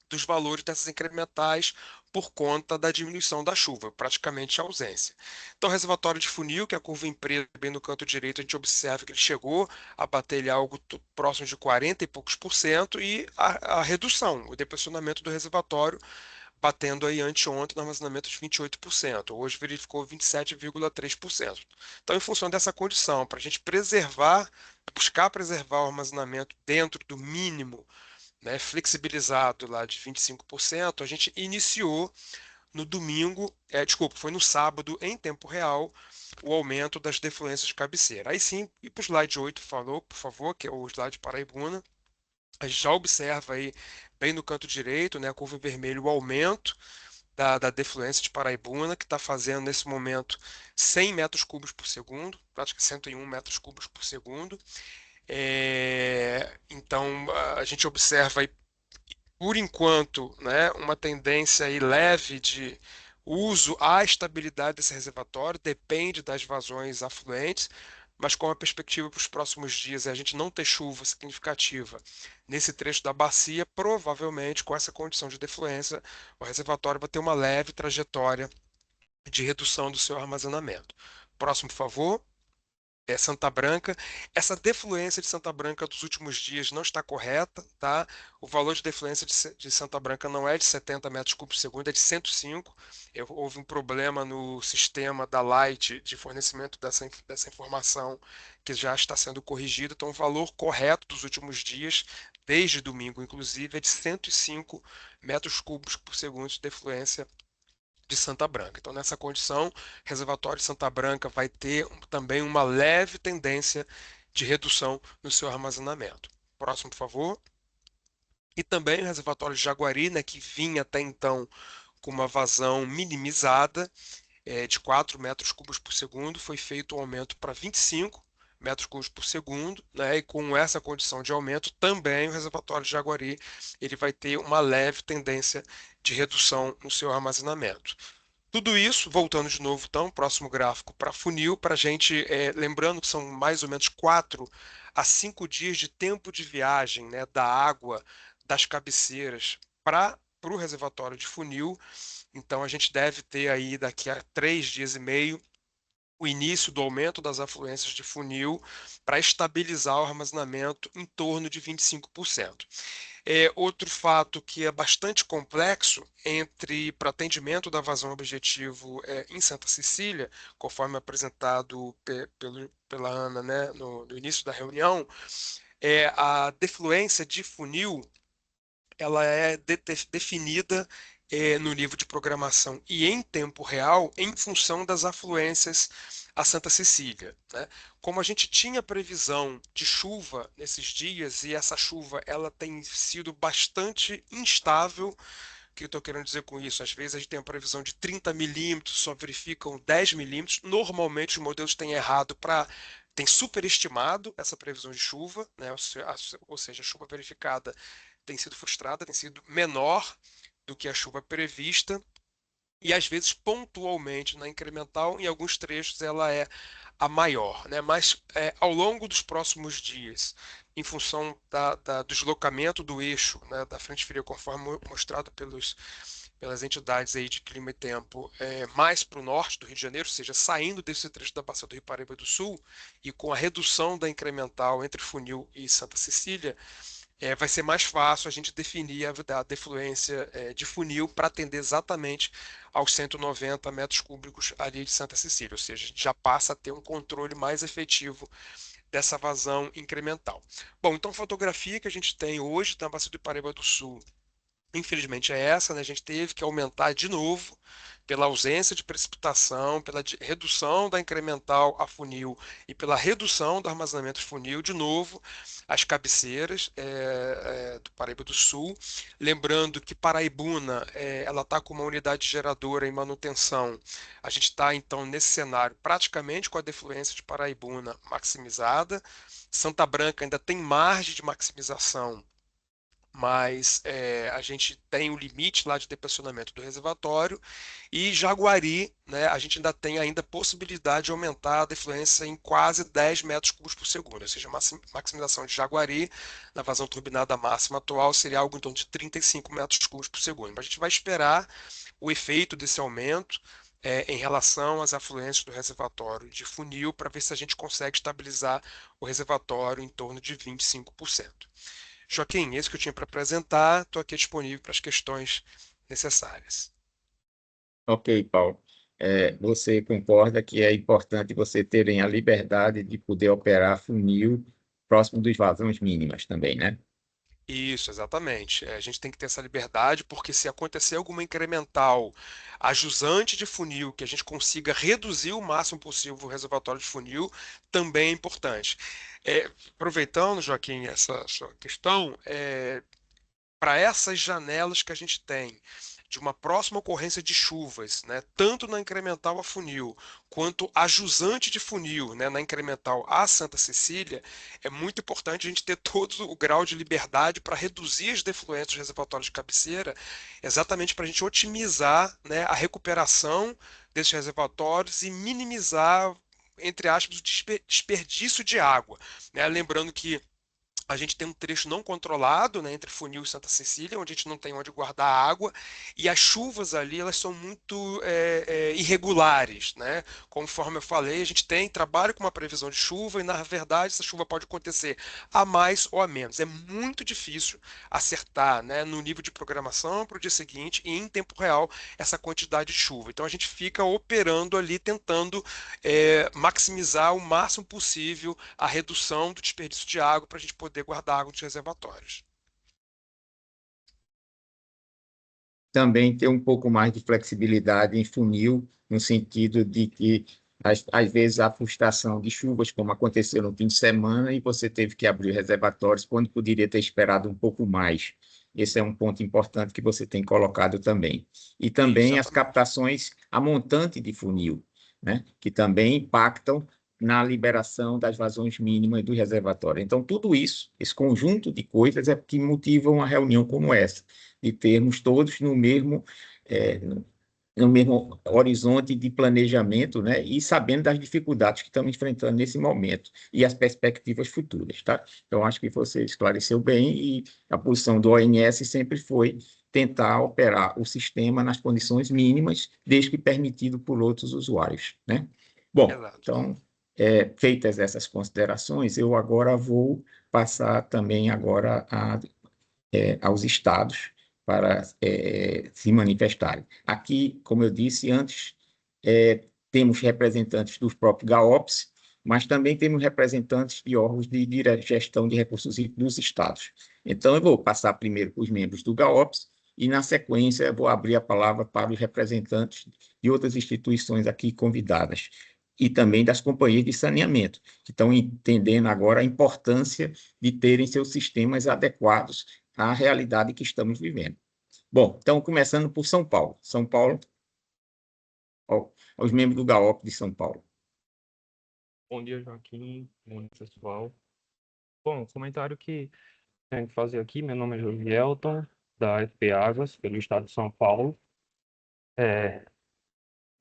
Speaker 7: dos valores dessas incrementais por conta da diminuição da chuva, praticamente a ausência. Então, o reservatório de funil, que é a curva em preto bem no canto direito, a gente observa que ele chegou a bater algo próximo de 40 e poucos por cento, e a redução, o depressionamento do reservatório, batendo aí anteontem no armazenamento de 28%. Hoje verificou 27,3%. Então, em função dessa condição, para a gente buscar preservar o armazenamento dentro do mínimo, né, flexibilizado lá de 25%, a gente iniciou no domingo, foi no sábado, em tempo real, o aumento das defluências de cabeceira. Aí sim, e para o slide 8, por favor, que é o slide Paraibuna, a gente já observa aí, bem no canto direito, né, a curva em vermelho, o aumento da defluência de Paraibuna, que está fazendo nesse momento 100 metros cúbicos por segundo, praticamente 101 metros cúbicos por segundo. Então, a gente observa aí, por enquanto, né, uma tendência aí leve de uso à estabilidade desse reservatório, depende das vazões afluentes, mas com a perspectiva para os próximos dias a gente não ter chuva significativa nesse trecho da bacia, provavelmente com essa condição de defluência, o reservatório vai ter uma leve trajetória de redução do seu armazenamento. Próximo, por favor. Santa Branca. Essa defluência de Santa Branca dos últimos dias não está correta, tá? O valor de defluência de Santa Branca não é de 70 metros cúbicos por segundo, é de 105. Houve um problema no sistema da Light de fornecimento dessa informação, que já está sendo corrigido. Então, o valor correto dos últimos dias, desde domingo inclusive, é de 105 metros cúbicos por segundo de defluência de Santa Branca. Então, nessa condição, o reservatório de Santa Branca vai ter também uma leve tendência de redução no seu armazenamento. Próximo, por favor. E também o reservatório de Jaguari, né, que vinha até então com uma vazão minimizada, de 4 metros cúbicos por segundo, foi feito um aumento para 25 metros cúbicos por segundo, né? E com essa condição de aumento, também o reservatório de Jaguari ele vai ter uma leve tendência de redução no seu armazenamento. Tudo isso, voltando de novo, então, próximo gráfico para funil, para a gente, lembrando que são mais ou menos 4 a 5 dias de tempo de viagem, né, da água das cabeceiras para o reservatório de funil. Então, a gente deve ter aí, daqui a 3 dias e meio, o início do aumento das afluências de funil para estabilizar o armazenamento em torno de 25%. Outro fato que é bastante complexo para atendimento da vazão objetivo em Santa Cecília, conforme apresentado pela Ana, né, no início da reunião, a defluência de funil ela é definida no nível de programação e em tempo real em função das afluências a Santa Cecília, né? Como a gente tinha previsão de chuva nesses dias e essa chuva ela tem sido bastante instável. O que eu estou querendo dizer com isso? Às vezes a gente tem uma previsão de 30 milímetros, só verificam 10 milímetros. Normalmente os modelos têm errado tem superestimado essa previsão de chuva, né? Ou seja, a chuva verificada tem sido frustrada, tem sido menor do que a chuva prevista e às vezes pontualmente na incremental, em alguns trechos ela é a maior, né? Mas ao longo dos próximos dias, em função do deslocamento do eixo, né, da frente fria, conforme mostrado pelas entidades aí de clima e tempo, mais para o norte do Rio de Janeiro, ou seja, saindo desse trecho da Bacia do Rio Paraíba do Sul, e com a redução da incremental entre Funil e Santa Cecília, vai ser mais fácil a gente definir a defluência de funil para atender exatamente aos 190 metros cúbicos ali de Santa Cecília, ou seja, a gente já passa a ter um controle mais efetivo dessa vazão incremental. Bom, então a fotografia que a gente tem hoje na Bacia do Paraíba do Sul, infelizmente é essa, né? A gente teve que aumentar de novo pela ausência de precipitação, pela redução da incremental a funil e pela redução do armazenamento funil, de novo, as cabeceiras do Paraíba do Sul. Lembrando que Paraibuna ela está com uma unidade geradora em manutenção. A gente está, então, nesse cenário praticamente com a defluência de Paraibuna maximizada. Santa Branca ainda tem margem de maximização, mas a gente tem o limite lá de depressionamento do reservatório, e Jaguari, né, a gente ainda tem possibilidade de aumentar a defluência em quase 10 metros cúbicos por segundo, ou seja, a maximização de Jaguari na vazão turbinada máxima atual seria algo em torno de 35 metros cúbicos por segundo. Mas a gente vai esperar o efeito desse aumento em relação às afluências do reservatório de funil para ver se a gente consegue estabilizar o reservatório em torno de 25%. Joaquim, esse que eu tinha para apresentar, estou aqui disponível para as questões necessárias.
Speaker 1: Ok, Paulo. Você concorda que é importante você terem a liberdade de poder operar funil próximo dos vazões mínimas também, né?
Speaker 7: Isso, exatamente. A gente tem que ter essa liberdade, porque se acontecer alguma incremental ajusante de funil, que a gente consiga reduzir o máximo possível o reservatório de funil, também é importante. Aproveitando, Joaquim, essa sua questão, para essas janelas que a gente tem de uma próxima ocorrência de chuvas, né, tanto na incremental a funil, quanto a jusante de funil, né, na incremental a Santa Cecília, é muito importante a gente ter todo o grau de liberdade para reduzir as defluências dos reservatórios de cabeceira, exatamente para a gente otimizar, né, a recuperação desses reservatórios e minimizar, entre aspas, o desperdício de água, né? Lembrando que a gente tem um trecho não controlado, né, entre Funil e Santa Cecília, onde a gente não tem onde guardar água, e as chuvas ali elas são muito irregulares, né? Conforme eu falei, a gente trabalha com uma previsão de chuva e, na verdade, essa chuva pode acontecer a mais ou a menos. É muito difícil acertar, né, no nível de programação para o dia seguinte e em tempo real essa quantidade de chuva. Então a gente fica operando ali, tentando maximizar o máximo possível a redução do desperdício de água para a gente poder guardar água nos reservatórios.
Speaker 1: também ter um pouco mais de flexibilidade em funil, no sentido de que, às vezes, a frustração de chuvas, como aconteceu no fim de semana, e você teve que abrir reservatórios quando poderia ter esperado um pouco mais. Esse é um ponto importante que você tem colocado também. E também as captações a montante de funil, né, que também impactam na liberação das vazões mínimas do reservatório. Então, tudo isso, esse conjunto de coisas é que motivam uma reunião como essa, de termos todos no mesmo horizonte de planejamento, né, e sabendo das dificuldades que estamos enfrentando nesse momento e as perspectivas futuras, tá? Então, acho que você esclareceu bem e a posição do ONS sempre foi tentar operar o sistema nas condições mínimas, desde que permitido por outros usuários, né? Bom, então, feitas essas considerações, eu agora vou passar também agora aos estados para se manifestarem. Aqui, como eu disse antes, temos representantes dos próprios GAOPs, mas também temos representantes de órgãos de gestão de recursos dos estados. Então, eu vou passar primeiro para os membros do GAOPs e, na sequência, eu vou abrir a palavra para os representantes de outras instituições aqui convidadas e também das companhias de saneamento, que estão entendendo agora a importância de terem seus sistemas adequados à realidade que estamos vivendo. Bom, então, começando por São Paulo. São Paulo, aos membros do GAOP de São Paulo.
Speaker 8: Bom dia, Joaquim. Bom dia, pessoal. Bom, o comentário que tenho que fazer aqui, meu nome é Josielton, da FP Águas, pelo estado de São Paulo.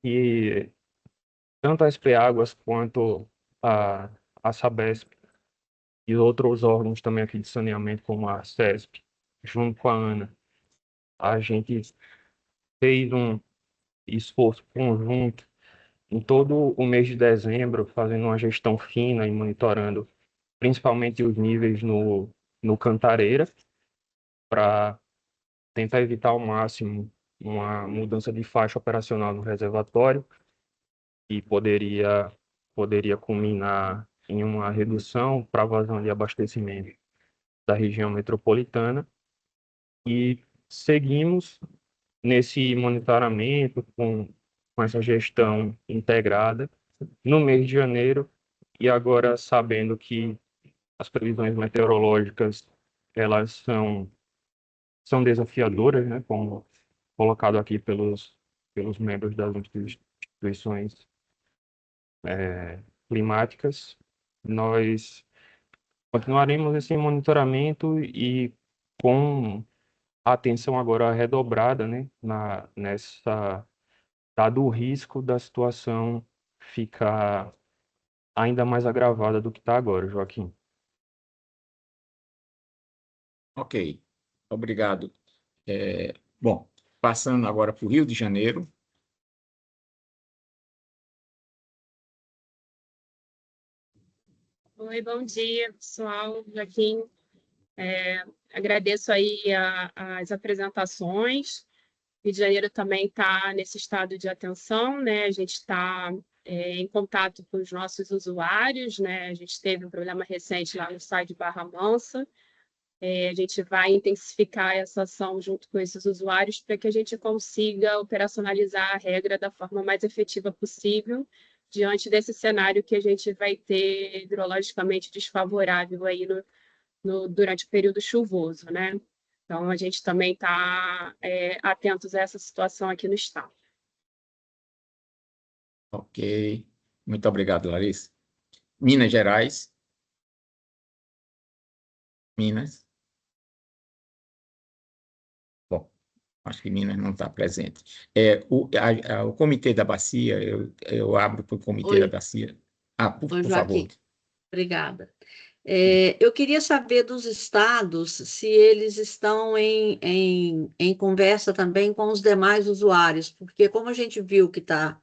Speaker 8: E tanto a FP Águas quanto a Sabesp e outros órgãos também aqui de saneamento, como a CESP, junto com a ANA, a gente fez um esforço conjunto em todo o mês de dezembro, fazendo uma gestão fina e monitorando principalmente os níveis no Cantareira, para tentar evitar ao máximo uma mudança de faixa operacional no reservatório, e poderia culminar em uma redução para vazão de abastecimento da região metropolitana. E seguimos nesse monitoramento com essa gestão integrada no mês de janeiro, e agora sabendo que as previsões meteorológicas elas são desafiadoras, né, como colocado aqui pelos membros das instituições climáticas. Nós continuaremos esse monitoramento e com a atenção agora redobrada, né, dado o risco da situação ficar ainda mais agravada do que está agora, Joaquim.
Speaker 1: Ok, obrigado. Bom, passando agora para o Rio de Janeiro.
Speaker 9: Oi, bom dia, pessoal. Joaquim, agradeço aí as apresentações. Rio de Janeiro também está nesse estado de atenção, né? A gente está em contato com os nossos usuários, né? A gente teve um problema recente lá no site de Barra Mansa. A gente vai intensificar essa ação junto com esses usuários para que a gente consiga operacionalizar a regra da forma mais efetiva possível diante desse cenário que a gente vai ter hidrologicamente desfavorável aí durante o período chuvoso, né? Então, a gente também está atentos a essa situação aqui no estado.
Speaker 1: Ok, muito obrigado, Larissa. Minas Gerais. Minas. Bom, acho que Minas não está presente. O Comitê da Bacia, eu abro para o Comitê da Bacia. Por
Speaker 10: Joaquim,
Speaker 1: favor.
Speaker 10: Obrigada. Eu queria saber dos estados se eles estão em conversa também com os demais usuários, porque como a gente viu que está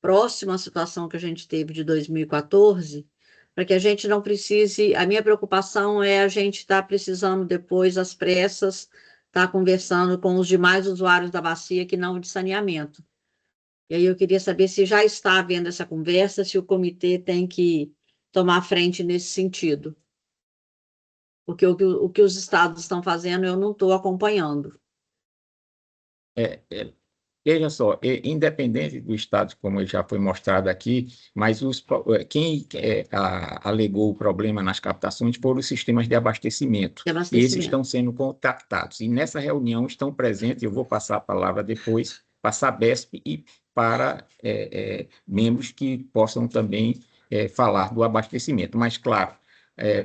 Speaker 10: próximo à situação que a gente teve de 2014, para que a gente não precise, a minha preocupação é a gente estar precisando depois, às pressas, estar conversando com os demais usuários da bacia que não de saneamento. E aí eu queria saber se já está havendo essa conversa, se o comitê tem que tomar frente nesse sentido. Porque o que os estados estão fazendo eu não estou acompanhando.
Speaker 1: Veja só, independente do estado, como já foi mostrado aqui, mas quem alegou o problema nas captações foram os sistemas de abastecimento. E esses estão sendo contactados. E nessa reunião estão presentes, eu vou passar a palavra depois, para a Sabesp e para membros que possam também falar do abastecimento. Mas, claro,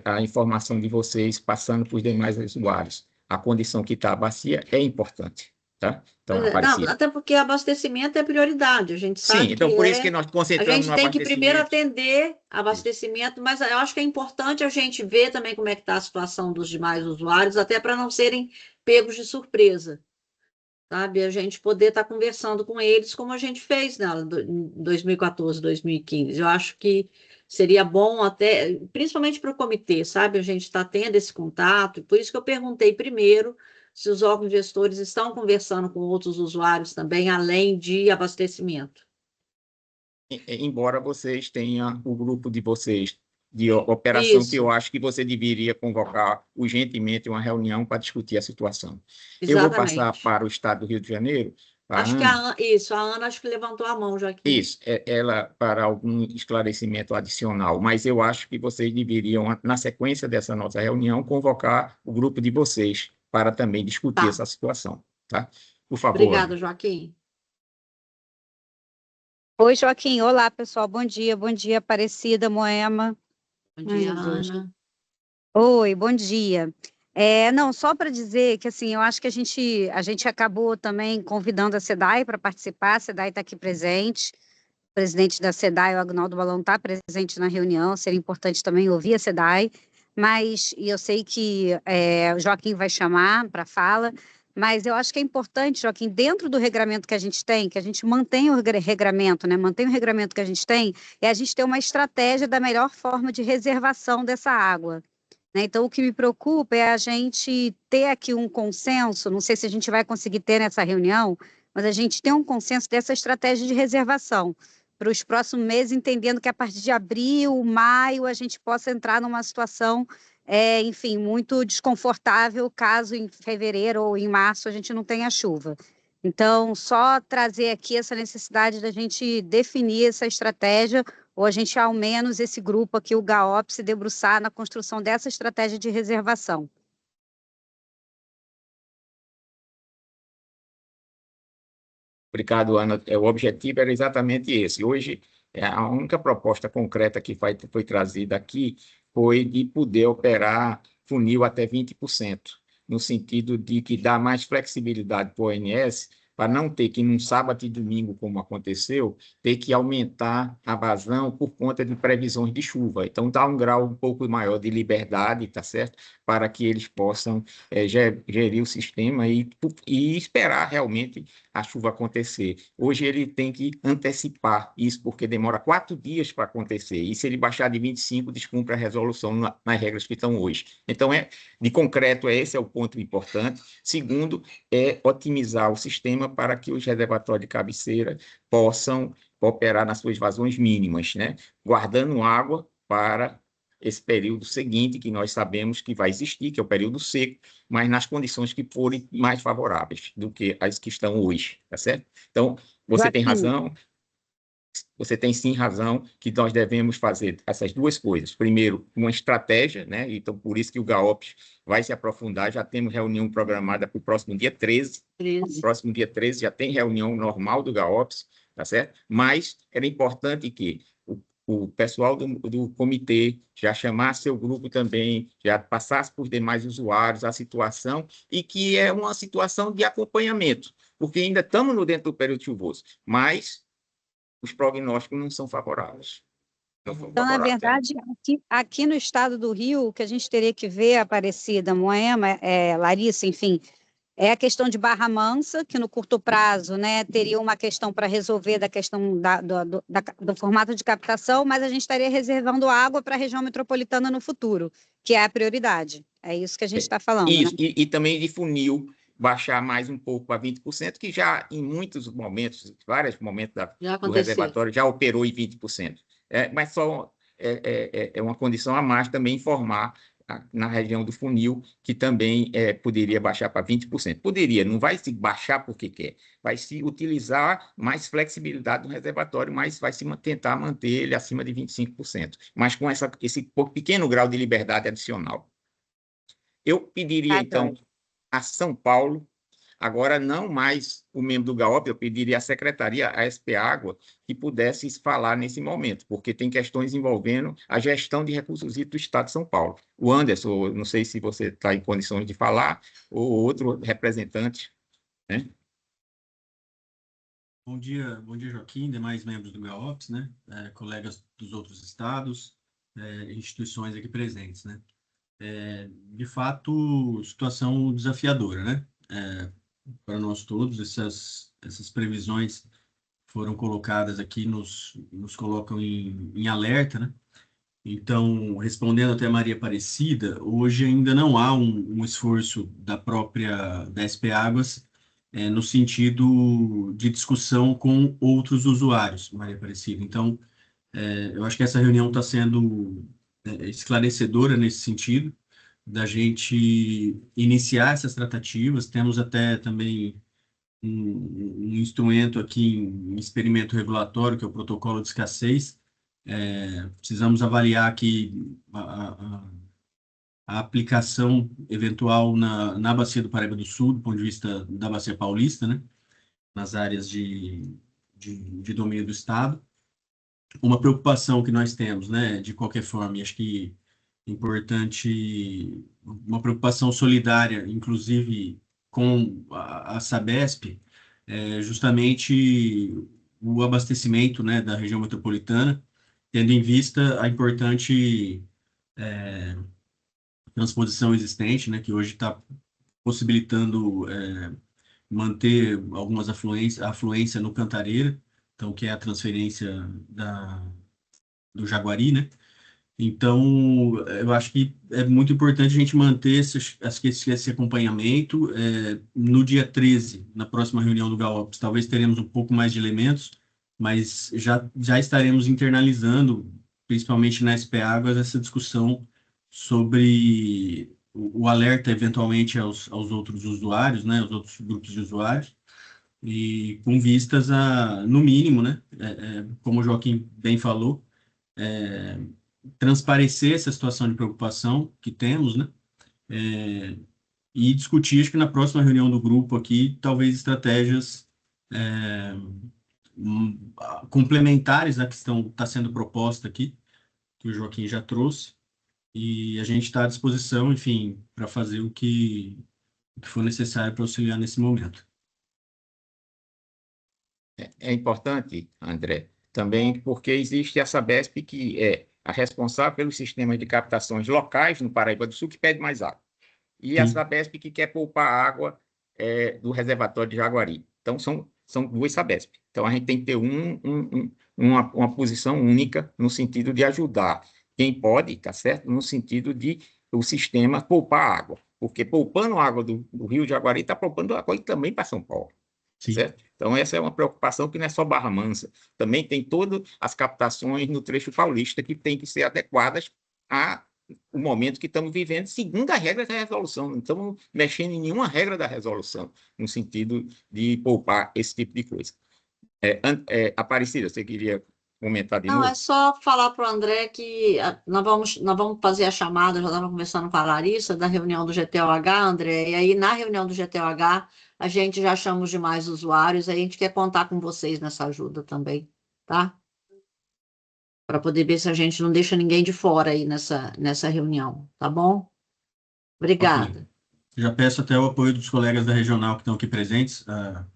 Speaker 1: a informação de vocês passando para os demais usuários, a condição que está a bacia é importante. Tá? Então,
Speaker 10: não, até porque abastecimento é prioridade, a gente sabe.
Speaker 1: Sim, então por isso que nós concentramos no abastecimento.
Speaker 10: A gente tem que primeiro atender abastecimento, mas eu acho que é importante a gente ver também como é que está a situação dos demais usuários, até para não serem pegos de surpresa, sabe? A gente poder estar conversando com eles como a gente fez em 2014, 2015. Eu acho que seria bom até, principalmente para o comitê, sabe? A gente está tendo esse contato, por isso que eu perguntei primeiro se os órgãos gestores estão conversando com outros usuários também, além de abastecimento.
Speaker 1: Embora vocês tenham o grupo de vocês de operação,
Speaker 10: Isso.
Speaker 1: que eu acho que você deveria convocar urgentemente uma reunião para discutir a situação.
Speaker 10: Exatamente.
Speaker 1: Eu vou passar para o estado do Rio de Janeiro.
Speaker 10: Acho que a Ana acho que levantou a mão já aqui.
Speaker 1: Isso, ela para algum esclarecimento adicional, mas eu acho que vocês deveriam, na sequência dessa nossa reunião, convocar o grupo de vocês para também discutir essa situação, tá? Por favor.
Speaker 10: Obrigada, Joaquim.
Speaker 11: Oi, Joaquim. Olá, pessoal. Bom dia, Aparecida, Moema.
Speaker 10: Bom dia, Ana.
Speaker 11: Oi, bom dia. Não, só para dizer que, assim, eu acho que a gente acabou também convidando a SEDAI para participar, a SEDAI está aqui presente, o presidente da SEDAI, o Agnaldo Balão, está presente na reunião, seria importante também ouvir a SEDAI, mas eu sei que o Joaquim vai chamar para fala, mas eu acho que é importante, Joaquim, dentro do regramento que a gente tem, que a gente mantenha o regramento, né? Mantém o regramento que a gente tem, a gente ter uma estratégia da melhor forma de reservação dessa água. Né? Então, o que me preocupa é a gente ter aqui um consenso, não sei se a gente vai conseguir ter nessa reunião, mas a gente tem um consenso dessa estratégia de reservação para os próximos meses, entendendo que a partir de abril, maio, a gente possa entrar numa situação, enfim, muito desconfortável, caso em fevereiro ou em março a gente não tenha chuva. Então, só trazer aqui essa necessidade da gente definir essa estratégia, ou a gente, ao menos, esse grupo aqui, o GAOP, se debruçar na construção dessa estratégia de reservação.
Speaker 1: Obrigado, Ana. O objetivo era exatamente esse. Hoje, a única proposta concreta que foi trazida aqui foi de poder operar funil até 20%, no sentido de que dá mais flexibilidade para o ONS, para não ter que, num sábado e domingo, como aconteceu, ter que aumentar a vazão por conta de previsões de chuva. Então, dá um grau um pouco maior de liberdade, tá certo? Para que eles possam gerir o sistema e esperar realmente a chuva acontecer. Hoje ele tem que antecipar isso, porque demora 4 dias para acontecer. E se ele baixar de 25, descumpre a resolução nas regras que estão hoje. Então, de concreto, esse é o ponto importante. Segundo, otimizar o sistema para que os reservatórios de cabeceira possam operar nas suas vazões mínimas, né? Guardando água para esse período seguinte, que nós sabemos que vai existir, que é o período seco, mas nas condições que forem mais favoráveis do que as que estão hoje, tá certo? Então, você tem razão, você tem sim razão que nós devemos fazer essas duas coisas. Primeiro, uma estratégia, né? Então, por isso que o GAOPS vai se aprofundar, já temos reunião programada para o próximo dia 13. Próximo dia 13 já tem reunião normal do GAOPS, tá certo? Mas era importante que o pessoal do comitê já chamasse seu grupo também, já passasse por demais usuários a situação, e que é uma situação de acompanhamento, porque ainda estamos dentro do período chuvoso, mas os prognósticos não são favoráveis.
Speaker 11: Então, na verdade, aqui no estado do Rio, o que a gente teria que ver, Aparecida, Moema, Larissa, enfim, é a questão de Barra Mansa, que no curto prazo, né, teria uma questão para resolver da questão do formato de captação, mas a gente estaria reservando água para a região metropolitana no futuro, que é a prioridade. É isso que a gente está falando.
Speaker 1: Isso,
Speaker 11: né?
Speaker 1: e também de funil, baixar mais um pouco para 20%, que já em muitos momentos, vários momentos do reservatório, já operou em 20%. Mas só é uma condição a mais também informar na região do funil, que também poderia baixar para 20%. Poderia, não vai se baixar porque quer, vai se utilizar mais flexibilidade no reservatório, mas vai se tentar manter ele acima de 25%, mas com esse pequeno grau de liberdade adicional. Eu pediria, então, a São Paulo, agora não mais o membro do GAOP, eu pediria à secretaria, a SP Água, que pudesse falar nesse momento, porque tem questões envolvendo a gestão de recursos hídricos do Estado de São Paulo. O Anderson, não sei se você está em condições de falar, ou outro representante, né?
Speaker 12: Bom dia, Joaquim, demais membros do GAOPS, né? Colegas dos outros estados, instituições aqui presentes, né? De fato, situação desafiadora, né? Para nós todos, essas previsões foram colocadas aqui, nos colocam em alerta, né? Então, respondendo até a Maria Aparecida, hoje ainda não há um esforço da SP Águas no sentido de discussão com outros usuários, Maria Aparecida. Então, eu acho que essa reunião está sendo esclarecedora nesse sentido, da gente iniciar essas tratativas. Temos até também um instrumento aqui, um experimento regulatório, que é o protocolo de escassez. Precisamos avaliar aqui a aplicação eventual na Bacia do Paraíba do Sul, do ponto de vista da Bacia Paulista, né? Nas áreas de domínio do Estado. Uma preocupação que nós temos, né, de qualquer forma, e acho que importante, uma preocupação solidária, inclusive com a Sabesp, justamente o abastecimento, né, da região metropolitana, tendo em vista a importante transposição existente, né, que hoje está possibilitando manter algumas afluência no Cantareira, então, que é a transferência do Jaguari, né? Então, eu acho que é muito importante a gente manter esse acompanhamento. No dia 13, na próxima reunião do GAOPS, talvez teremos um pouco mais de elementos, mas já estaremos internalizando, principalmente na SP Águas, essa discussão sobre o alerta, eventualmente, aos outros usuários, né, aos outros grupos de usuários, e com vistas a, no mínimo, né, como o Joaquim bem falou, transparecer essa situação de preocupação que temos, né? E discutir, acho que na próxima reunião do grupo aqui, talvez estratégias complementares à que está sendo proposta aqui, que o Joaquim já trouxe, e a gente está à disposição, enfim, para fazer o que for necessário para auxiliar nesse momento.
Speaker 1: É importante, André, também porque existe a Sabesp, que é a responsável pelos sistemas de captações locais no Paraíba do Sul, que pede mais água. E a Sabesp, que quer poupar água do reservatório de Jaguari. Então, são duas Sabesp. Então, a gente tem que ter uma posição única no sentido de ajudar quem pode, tá certo? No sentido de o sistema poupar água. Porque poupando água do Rio Jaguari, está poupando água também para São Paulo. Certo? Então, essa é uma preocupação que não é só Barra Mansa. Também tem todas as captações no trecho paulista que têm que ser adequadas ao momento que estamos vivendo, segundo a regra da resolução. Não estamos mexendo em nenhuma regra da resolução, no sentido de poupar esse tipo de coisa. Aparecida, você queria comentar de novo?
Speaker 10: Não, é só falar para o André que nós vamos fazer a chamada, já estava conversando com a Larissa, da reunião do GTOH, André, e aí na reunião do GTOH a gente já chama os demais usuários, aí a gente quer contar com vocês nessa ajuda também, tá? Para poder ver se a gente não deixa ninguém de fora aí nessa reunião, tá bom? Obrigada.
Speaker 12: Okay. Já peço até o apoio dos colegas da regional que estão aqui presentes, a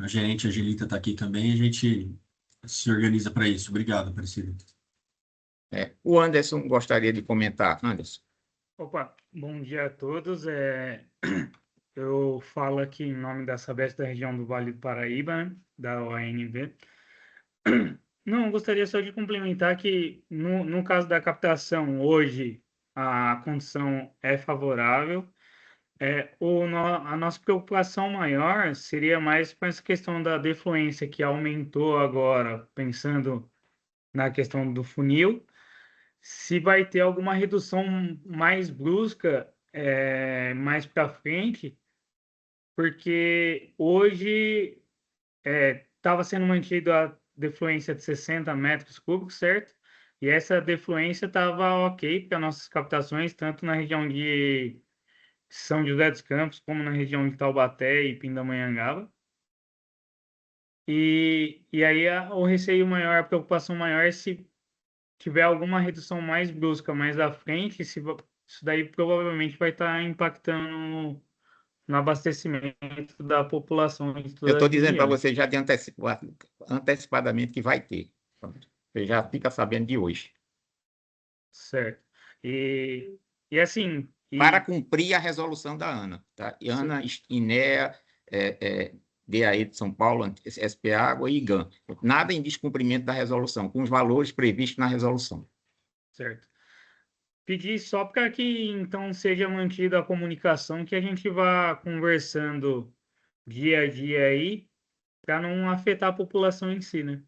Speaker 12: gerente Angelita está aqui também, a gente se organiza para isso. Obrigado, Aparecida.
Speaker 1: O Anderson gostaria de comentar. Anderson.
Speaker 13: Opa, bom dia a todos. Eu falo aqui em nome da Sabesp da região do Vale do Paraíba, né, da OANV. Não, gostaria só de complementar que, no caso da captação, hoje a condição é favorável. A nossa preocupação maior seria mais com essa questão da defluência que aumentou agora, pensando na questão do funil. se vai ter alguma redução mais brusca mais para frente, porque hoje estava sendo mantida a defluência de 60 metros cúbicos, certo? E essa defluência estava ok para nossas captações, tanto na região de São José dos Campos, como na região de Taubaté e Pindamonhangaba. E aí o receio maior, a preocupação maior é se tiver alguma redução mais brusca mais à frente, isso daí provavelmente vai estar impactando no abastecimento da população de
Speaker 1: Eu
Speaker 13: toda a
Speaker 1: estou dizendo para
Speaker 13: região.
Speaker 1: você já de antecipadamente que vai ter. Pronto. Você já fica sabendo de hoje.
Speaker 13: Certo. E assim...
Speaker 1: Para cumprir a resolução da ANA. Tá? E ANA, INEA, DAE de São Paulo, SP Água e IGAN. Nada em descumprimento da resolução, com os valores previstos na resolução.
Speaker 13: Certo. Pedir só para que, então, seja mantida a comunicação, que a gente vá conversando dia a dia aí, para não afetar a população em si, né?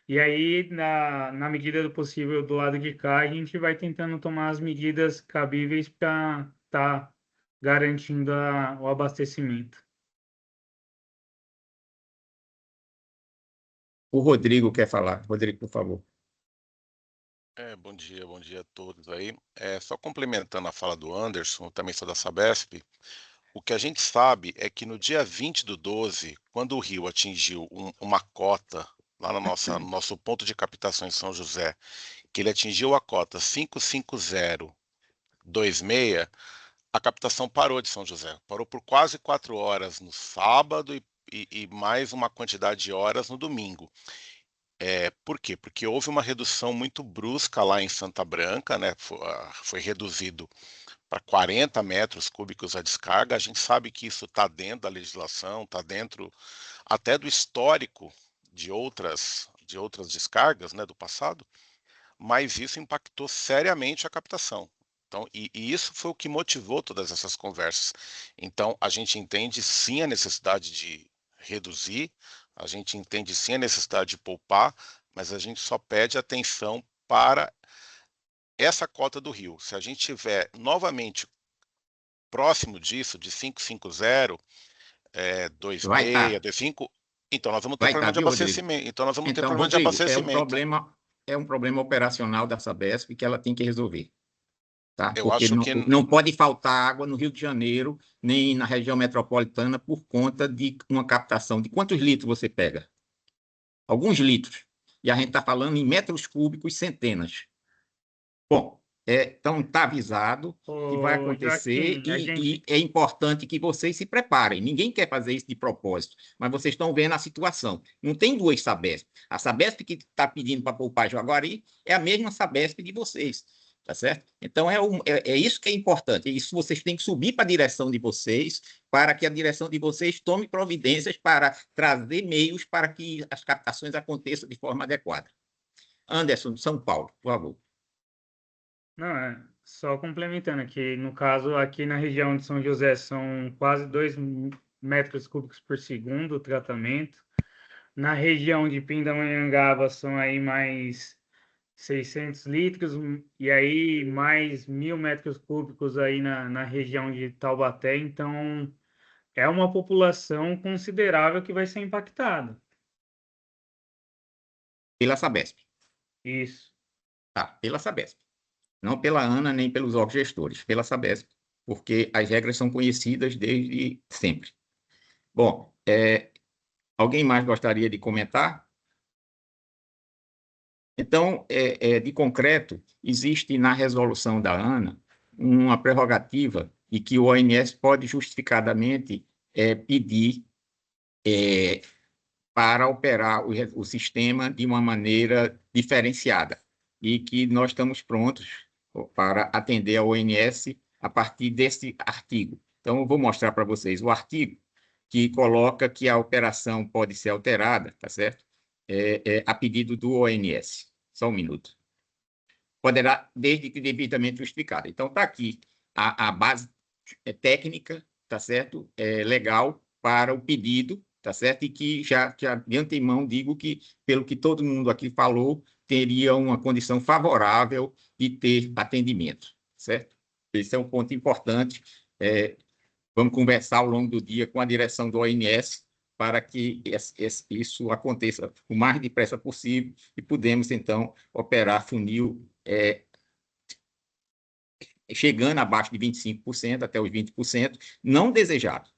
Speaker 13: E aí, na medida do possível, do lado de cá, a gente vai tentando tomar as medidas cabíveis para estar garantindo o abastecimento.
Speaker 1: O Rodrigo quer falar. Rodrigo, por favor.
Speaker 14: Bom dia a todos aí. Só complementando a fala do Anderson, eu também sou da Sabesp, o que a gente sabe é que no dia 20/12, quando o rio atingiu uma cota lá no nosso ponto de captação em São José, que ele atingiu a cota 55026, a captação parou de São José. Parou por quase 4 horas no sábado e mais uma quantidade de horas no domingo. Por quê? Porque houve uma redução muito brusca lá em Santa Branca, né? Foi reduzido para 40 metros cúbicos a descarga. A gente sabe que isso está dentro da legislação, está dentro até do histórico de outras descargas, né, do passado, mas isso impactou seriamente a captação. Então, e isso foi o que motivou todas essas conversas. Então, a gente entende sim a necessidade de reduzir, a gente entende sim a necessidade de poupar, mas a gente só pede atenção para essa cota do rio. Se a gente tiver novamente próximo disso, de 550, 26, D5, então nós vamos ter problema de abastecimento. Então nós vamos ter problema de abastecimento.
Speaker 1: É um problema operacional da Sabesp que ela tem que resolver. Tá?
Speaker 14: Eu
Speaker 1: Porque
Speaker 14: acho que
Speaker 1: não pode faltar água no Rio de Janeiro, nem na região metropolitana, por conta de uma captação. De quantos litros você pega? Alguns litros. E a gente está falando em metros cúbicos, centenas. Bom, então está avisado que vai acontecer e é importante que vocês se preparem. Ninguém quer fazer isso de propósito, mas vocês estão vendo a situação. Não tem duas Sabesp. A Sabesp que está pedindo para poupar Jaguari é a mesma Sabesp de vocês. Tá certo? Então, é isso que é importante. Isso vocês têm que subir para a direção de vocês, para que a direção de vocês tome providências para trazer meios para que as captações aconteçam de forma adequada. Anderson, de São Paulo, por favor.
Speaker 13: Não, só complementando aqui, no caso, aqui na região de São José são quase 2 metros cúbicos por segundo o tratamento. Na região de Pindamonhangaba são aí mais 600 litros, e aí mais 1.000 metros cúbicos aí na região de Taubaté. Então, é uma população considerável que vai ser impactada.
Speaker 1: Pela Sabesp.
Speaker 13: Isso.
Speaker 1: Tá, pela Sabesp. Não pela ANA, nem pelos órgãos gestores, pela Sabesp, porque as regras são conhecidas desde sempre. Bom, alguém mais gostaria de comentar? Então, de concreto, existe na resolução da ANA uma prerrogativa e que o ONS pode justificadamente pedir para operar o sistema de uma maneira diferenciada e que nós estamos prontos para atender a ONS a partir desse artigo. Então, eu vou mostrar para vocês o artigo que coloca que a operação pode ser alterada, tá certo? A pedido do ONS. Só um minuto. Poderá, desde que devidamente justificada. Então, está aqui a base técnica, tá certo? Legal para o pedido tá certo? E que já de antemão digo que, pelo que todo mundo aqui falou, teria uma condição favorável de ter atendimento, certo? Esse é um ponto importante. Vamos conversar ao longo do dia com a direção do ONS para que isso aconteça o mais depressa possível e podemos, então, operar funil chegando abaixo de 25%, até os 20%, não desejado,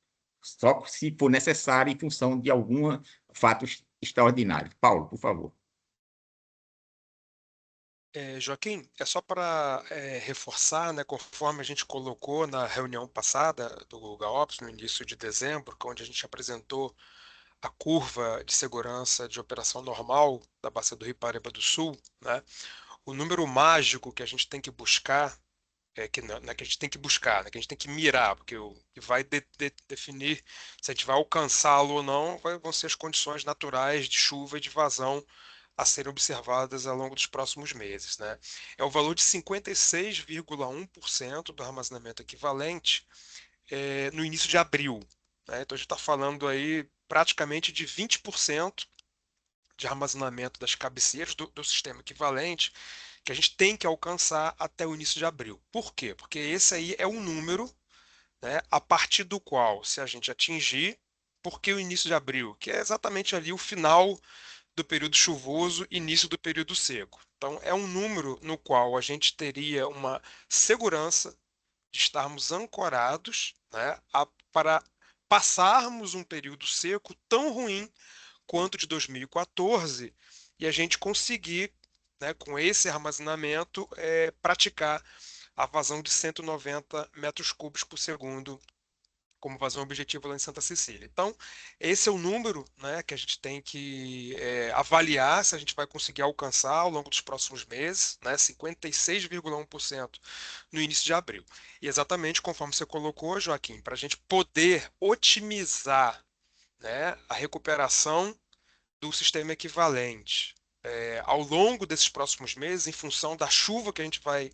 Speaker 1: só se for necessário em função de algum fato extraordinário. Paulo, por favor.
Speaker 7: Joaquim, é só para reforçar, né, conforme a gente colocou na reunião passada do GAOPS, no início de dezembro, onde a gente apresentou a curva de segurança de operação normal da Bacia do Rio Paraíba do Sul, né, o número mágico que a gente tem que buscar, que não é que a gente tem que buscar, né, que a gente tem que mirar, porque o que vai definir se a gente vai alcançá-lo ou não vão ser as condições naturais de chuva e de vazão a serem observadas ao longo dos próximos meses, né? É o valor de 56,1% do armazenamento equivalente no início de abril, né? Então a gente está falando aí praticamente de 20% de armazenamento das cabeceiras do sistema equivalente que a gente tem que alcançar até o início de abril. Por quê? Porque esse aí é um número, né, a partir do qual, se a gente atingir, porque o início de abril, que é exatamente ali o final do período chuvoso, início do período seco. Então, é um número no qual a gente teria uma segurança de estarmos ancorados, né, para passarmos um período seco tão ruim quanto de 2014 e a gente conseguir, né, com esse armazenamento, praticar a vazão de 190 metros cúbicos por segundo como vazão objetivo lá em Santa Cecília. Então, esse é o número, né, que a gente tem que avaliar se a gente vai conseguir alcançar ao longo dos próximos meses, né, 56,1% no início de abril. E exatamente conforme você colocou, Joaquim, para a gente poder otimizar, né, a recuperação do sistema equivalente ao longo desses próximos meses, em função da chuva que a gente vai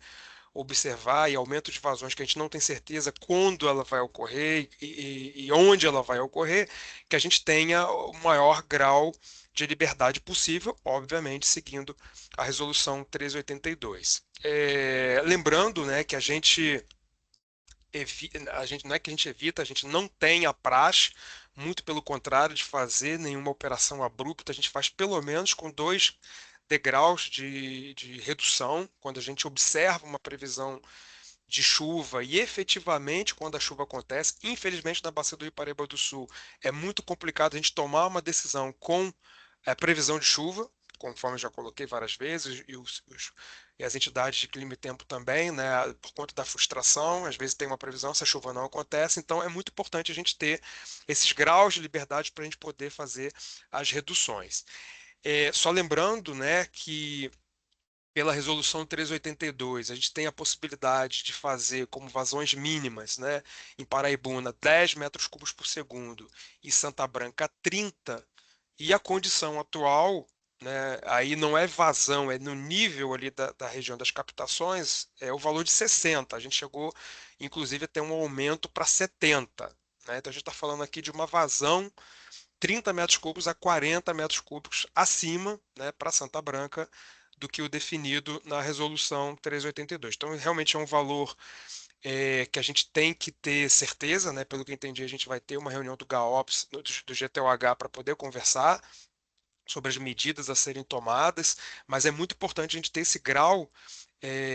Speaker 7: observar e aumento de vazões que a gente não tem certeza quando ela vai ocorrer e onde ela vai ocorrer, que a gente tenha o maior grau de liberdade possível, obviamente seguindo a resolução 1382. Lembrando, né, que a gente não é que a gente evita, a gente não tem a praxe, muito pelo contrário, de fazer nenhuma operação abrupta, a gente faz pelo menos com 2 degraus de redução, quando a gente observa uma previsão de chuva e efetivamente quando a chuva acontece. Infelizmente na Bacia do Rio Paraíba do Sul é muito complicado a gente tomar uma decisão com previsão de chuva, conforme eu já coloquei várias vezes, e as entidades de clima e tempo também, né, por conta da frustração, às vezes tem uma previsão, se a chuva não acontece, então é muito importante a gente ter esses graus de liberdade para a gente poder fazer as reduções. Só lembrando, né, que pela resolução 1382, a gente tem a possibilidade de fazer como vazões mínimas, né, em Paraibuna 10 metros cúbicos por segundo e Santa Branca 30, e a condição atual, né, aí não é vazão, é no nível ali da região das captações, é o valor de 60. A gente chegou, inclusive, a ter um aumento para 70. Né? Então a gente está falando aqui de uma vazão 30 metros cúbicos a 40 metros cúbicos acima, né, para Santa Branca do que o definido na resolução 382. Então, realmente é um valor que a gente tem que ter certeza, né? Pelo que eu entendi, a gente vai ter uma reunião do GAOPS, do GTOH, para poder conversar sobre as medidas a serem tomadas, mas é muito importante a gente ter esse grau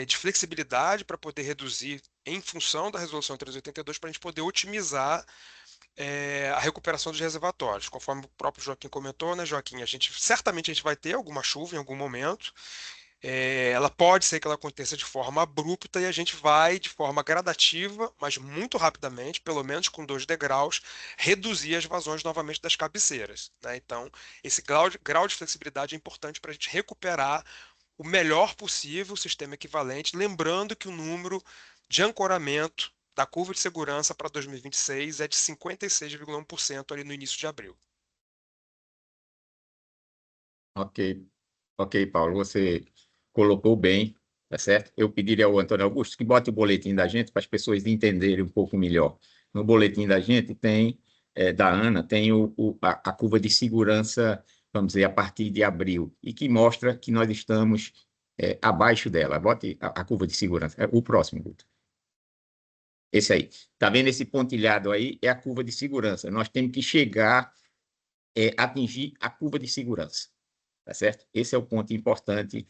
Speaker 7: de flexibilidade para poder reduzir em função da resolução 382, para a gente poder otimizar a recuperação dos reservatórios. Conforme o próprio Joaquim comentou, né, Joaquim, certamente a gente vai ter alguma chuva em algum momento. Ela pode ser que ela aconteça de forma abrupta e a gente vai, de forma gradativa, mas muito rapidamente, pelo menos com 2 degraus, reduzir as vazões novamente das cabeceiras. Né? Então, esse grau de flexibilidade é importante para a gente recuperar o melhor possível o sistema equivalente, lembrando que o número de ancoramento da curva de segurança para 2026 é de 56,1% ali no início de abril.
Speaker 1: Ok, Paulo, você colocou bem, tá certo? Eu pediria ao Antônio Augusto que bote o boletim da gente para as pessoas entenderem um pouco melhor. No boletim da gente tem da ANA tem a curva de segurança, vamos dizer, a partir de abril, e que mostra que nós estamos abaixo dela. Bote a curva de segurança. O próximo, Guto. Esse aí. Está vendo esse pontilhado aí? É a curva de segurança. Nós temos que chegar, atingir a curva de segurança. Tá certo? Esse é o ponto importante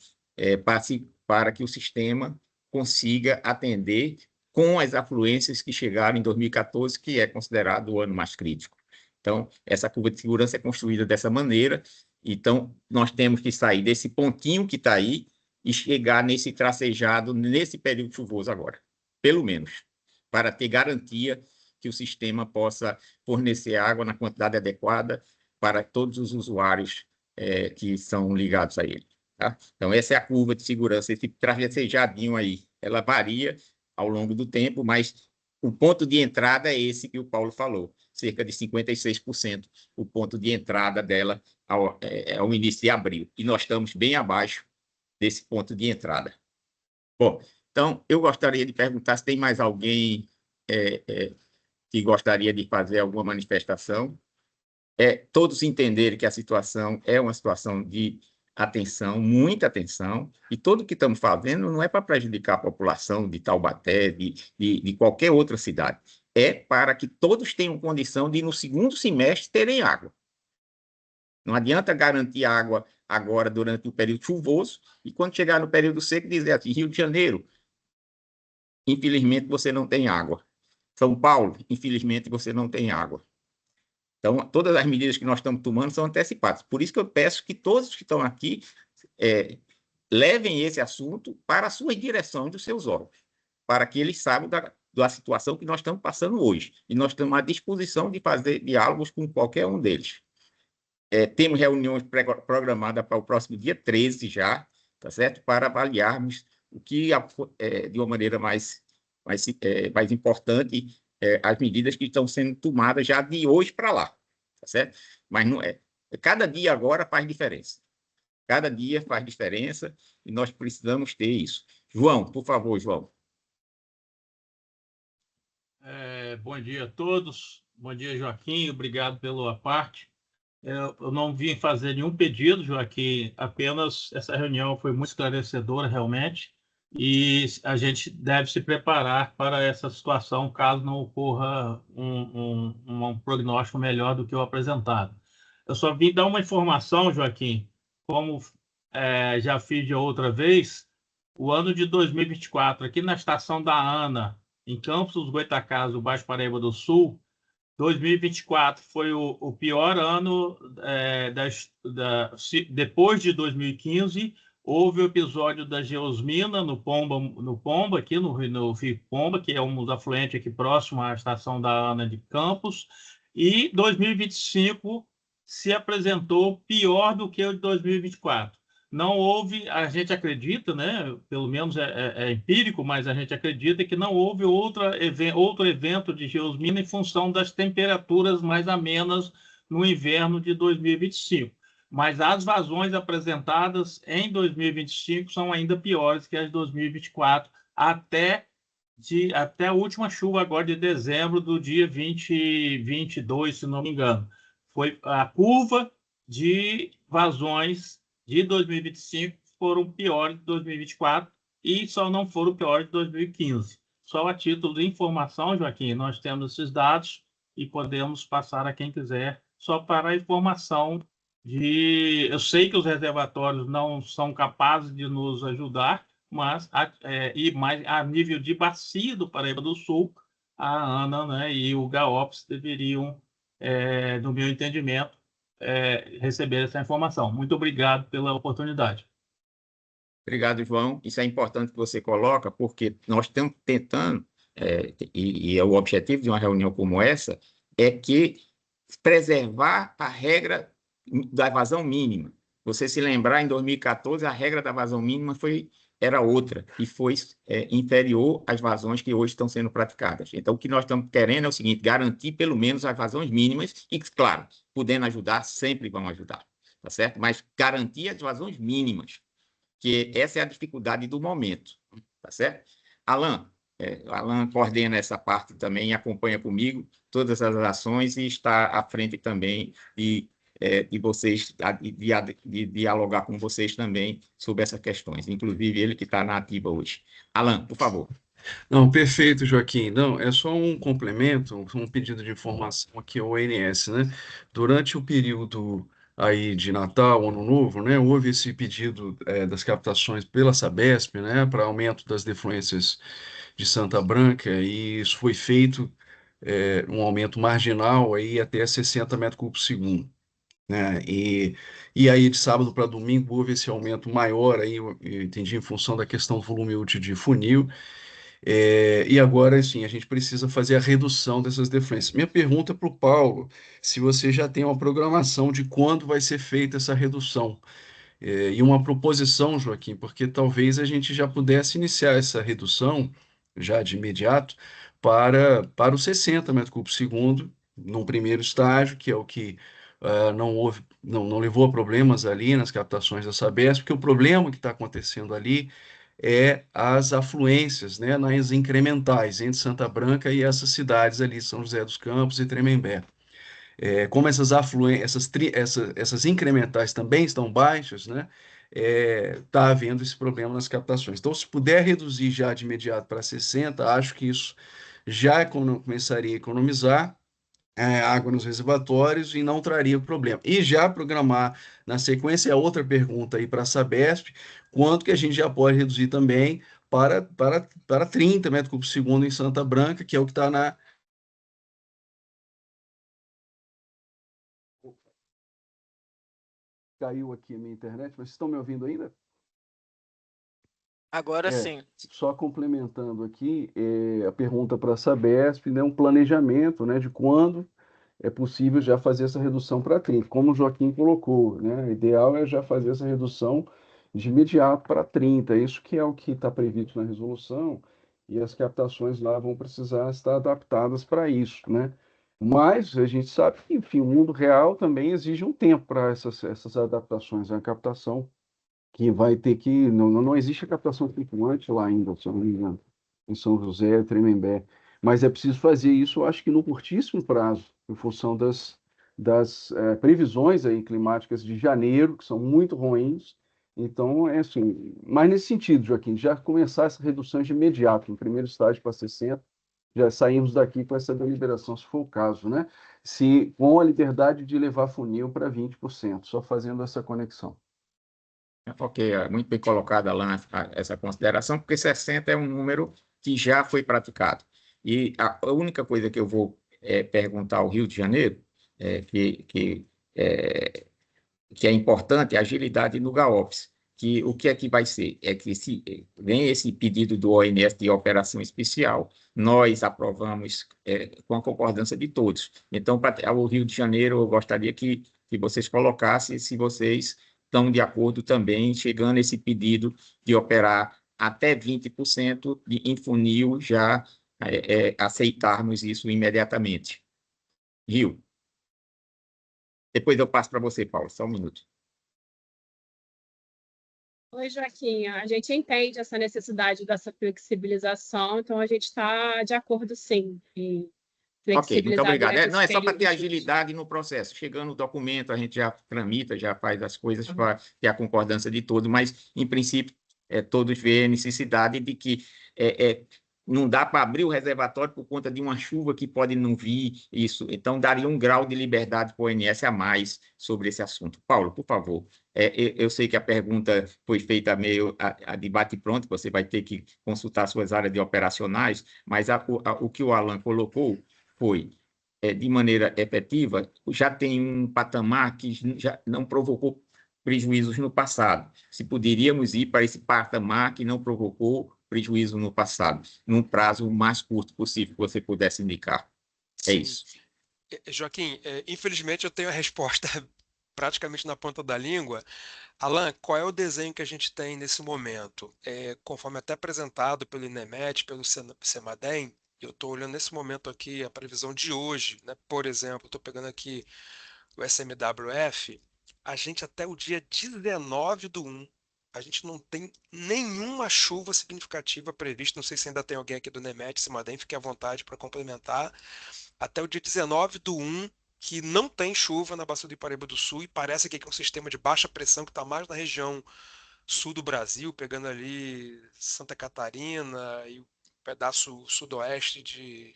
Speaker 1: para que o sistema consiga atender com as afluências que chegaram em 2014, que é considerado o ano mais crítico. Então, essa curva de segurança é construída dessa maneira. Então, nós temos que sair desse pontinho que está aí e chegar nesse tracejado, nesse período chuvoso agora, pelo menos, para ter garantia que o sistema possa fornecer água na quantidade adequada para todos os usuários que são ligados a ele. Tá? Então, essa é a curva de segurança, esse tracejadinho aí. Ela varia ao longo do tempo, mas o ponto de entrada é esse que o Paulo falou, cerca de 56% o ponto de entrada dela ao início de abril. E nós estamos bem abaixo desse ponto de entrada. Bom, então, eu gostaria de perguntar se tem mais alguém que gostaria de fazer alguma manifestação. Todos entenderem que a situação é uma situação de atenção, muita atenção, e tudo que estamos fazendo não é para prejudicar a população de Taubaté, de qualquer outra cidade. É para que todos tenham condição de, no segundo semestre, terem água. Não adianta garantir água agora durante o período chuvoso, e quando chegar no período seco, dizer assim, Rio de Janeiro, infelizmente você não tem água. São Paulo, infelizmente você não tem água. Então, todas as medidas que nós estamos tomando são antecipadas. Por isso que eu peço que todos que estão aqui levem esse assunto para a sua direção dos seus órgãos, para que eles saibam da situação que nós estamos passando hoje. E nós estamos à disposição de fazer diálogos com qualquer um deles. Temos reuniões programadas para o próximo dia 13 já, tá certo? Para avaliarmos o que, de uma maneira mais importante, as medidas que estão sendo tomadas já de hoje para lá, tá certo? Mas não é. Cada dia agora faz diferença. Cada dia faz diferença e nós precisamos ter isso. João, por favor, João.
Speaker 15: Bom dia a todos. Bom dia, Joaquim. Obrigado pela parte. Eu não vim fazer nenhum pedido, Joaquim, apenas essa reunião foi muito esclarecedora, realmente, e a gente deve se preparar para essa situação caso não ocorra um prognóstico melhor do que o apresentado. Eu só vim dar uma informação, Joaquim, como já fiz de outra vez, o ano de 2024, aqui na estação da ANA, em Campos dos Goytacazes, do Baixo Paraíba do Sul, 2024 foi o pior ano depois de 2015. Houve o episódio da geosmina no Pomba, aqui no Rio Pomba, que é um dos afluentes aqui próximo à estação da ANA de Campos, e 2025 se apresentou pior do que o de 2024. Não houve, a gente acredita, né, pelo menos é empírico, mas a gente acredita que não houve outro evento de geosmina em função das temperaturas mais amenas no inverno de 2025. Mas as vazões apresentadas em 2025 são ainda piores que as de 2024, até a última chuva agora de dezembro do dia 22, se não me engano. Foi a curva de vazões de 2025 foram piores de 2024 e só não foram piores de 2015. Só a título de informação, Joaquim, nós temos esses dados e podemos passar a quem quiser, só para a informação eu sei que os reservatórios não são capazes de nos ajudar, mas a nível de bacia do Paraíba do Sul, a ANA, né, e o GAOPS deveriam, no meu entendimento, receber essa informação. Muito obrigado pela oportunidade.
Speaker 1: Obrigado, João. Isso é importante que você coloca, porque nós estamos tentando, e o objetivo de uma reunião como essa, é que preservar a regra da vazão mínima. Você se lembrar, em 2014, a regra da vazão mínima era outra, e foi inferior às vazões que hoje estão sendo praticadas. Então, o que nós estamos querendo é o seguinte, garantir pelo menos as vazões mínimas, e, claro, podendo ajudar, sempre vão ajudar, tá certo? Mas garantir as vazões mínimas, que essa é a dificuldade do momento, tá certo? Alan, Alan coordena essa parte também, acompanha comigo todas as ações e está à frente também de vocês, de dialogar com vocês também sobre essas questões, inclusive ele que está na ativa hoje. Alan, por favor.
Speaker 16: Não, perfeito, Joaquim. Não, é só um complemento, um pedido de informação aqui ao ONS, né? Durante o período aí de Natal, Ano Novo, né, houve esse pedido das captações pela Sabesp, né, para aumento das defluências de Santa Branca, e isso foi feito um aumento marginal aí até 60 metros cúbicos por segundo, né? E aí de sábado para domingo houve esse aumento maior aí, eu entendi, em função da questão do volume útil de funil. E agora, sim, a gente precisa fazer a redução dessas defluências. Minha pergunta para o Paulo, se você já tem uma programação de quando vai ser feita essa redução, e uma proposição, Joaquim, porque talvez a gente já pudesse iniciar essa redução, já de imediato, para os 60 metros cúbicos por segundo, num primeiro estágio, que é o que não levou a problemas ali nas captações da Sabesp, porque o problema que está acontecendo ali é as afluências, né, nas incrementais entre Santa Branca e essas cidades ali, São José dos Campos e Tremembé. Como essas afluências, essas incrementais também estão baixas, né, está havendo esse problema nas captações. Então, se puder reduzir já de imediato para 60, acho que isso já começaria a economizar água nos reservatórios e não traria problema. E já programar na sequência, outra pergunta aí para a Sabesp, quanto que a gente já pode reduzir também para 30 metros cúbicos por segundo em Santa Branca, que é o que está na... Caiu aqui a minha internet, mas vocês estão me ouvindo ainda?
Speaker 17: Agora sim.
Speaker 16: Só complementando aqui, a pergunta para a Sabesp, né, um planejamento, né, de quando é possível já fazer essa redução para 30, como o Joaquim colocou, né? O ideal é já fazer essa redução de imediato para 30, isso que é o que está previsto na resolução, e as captações lá vão precisar estar adaptadas para isso, né? Mas a gente sabe que, enfim, o mundo real também exige um tempo para essas adaptações, a captação que vai ter que... Não existe a captação flutuante lá ainda, se eu não me engano, em São José, Tremembé. Mas é preciso fazer isso, eu acho que no curtíssimo prazo, em função das previsões aí climáticas de janeiro, que são muito ruins. Então, é assim, mas nesse sentido, Joaquim, já começar essa redução de imediato, no primeiro estágio para 60, já saímos daqui com essa deliberação, se for o caso, né? Com a liberdade de levar funil para 20%, só fazendo essa conexão.
Speaker 1: Ok, muito bem colocada, Alan, essa consideração, porque 60 é um número que já foi praticado. E a única coisa que eu vou perguntar ao Rio de Janeiro, que é importante, é a agilidade no GAOPS, que o que é que vai ser? É que se vem esse pedido do ONS de operação especial, nós aprovamos com a concordância de todos. Então, para o Rio de Janeiro, eu gostaria que vocês colocassem se vocês estão de acordo também, chegando a esse pedido de operar até 20% em funil, já aceitarmos isso imediatamente. Rio. Depois eu passo para você, Paulo, só um minuto.
Speaker 9: Oi, Joaquim. A gente entende essa necessidade dessa flexibilização, então a gente está de acordo, sim, em
Speaker 1: Ok, muito obrigado.
Speaker 9: durante
Speaker 1: Não, é
Speaker 9: esse
Speaker 1: só para
Speaker 9: período
Speaker 1: ter
Speaker 9: de-
Speaker 1: agilidade no processo. Chegando o documento, a gente já tramita, já faz as coisas para ter a concordância de todos, mas, em princípio, todos veem a necessidade de que não dá para abrir o reservatório por conta de uma chuva que pode não vir, isso. Então, daria um grau de liberdade para o ONS a mais sobre esse assunto. Paulo, por favor. Eu sei que a pergunta foi feita meio a debate pronto, você vai ter que consultar suas áreas de operacionais, mas o que o Alan colocou foi, de maneira efetiva, já tem um patamar que já não provocou prejuízos no passado. Se poderíamos ir para esse patamar que não provocou prejuízo no passado, num prazo mais curto possível, que você pudesse indicar. É isso.
Speaker 7: Joaquim, infelizmente eu tenho a resposta praticamente na ponta da língua. Alan, qual é o desenho que a gente tem nesse momento? Conforme até apresentado pelo INEMET, pelo CEMADEM, eu estou olhando nesse momento aqui a previsão de hoje, né? Por exemplo, estou pegando aqui o SMWF, a gente até o dia 19/1, a gente não tem nenhuma chuva significativa prevista. Não sei se ainda tem alguém aqui do NEMET, se mandem, fique à vontade para complementar. Até o dia 19/1, que não tem chuva na Bacia do Paraíba do Sul, e parece que é um sistema de baixa pressão que está mais na região sul do Brasil, pegando ali Santa Catarina e o pedaço sudoeste de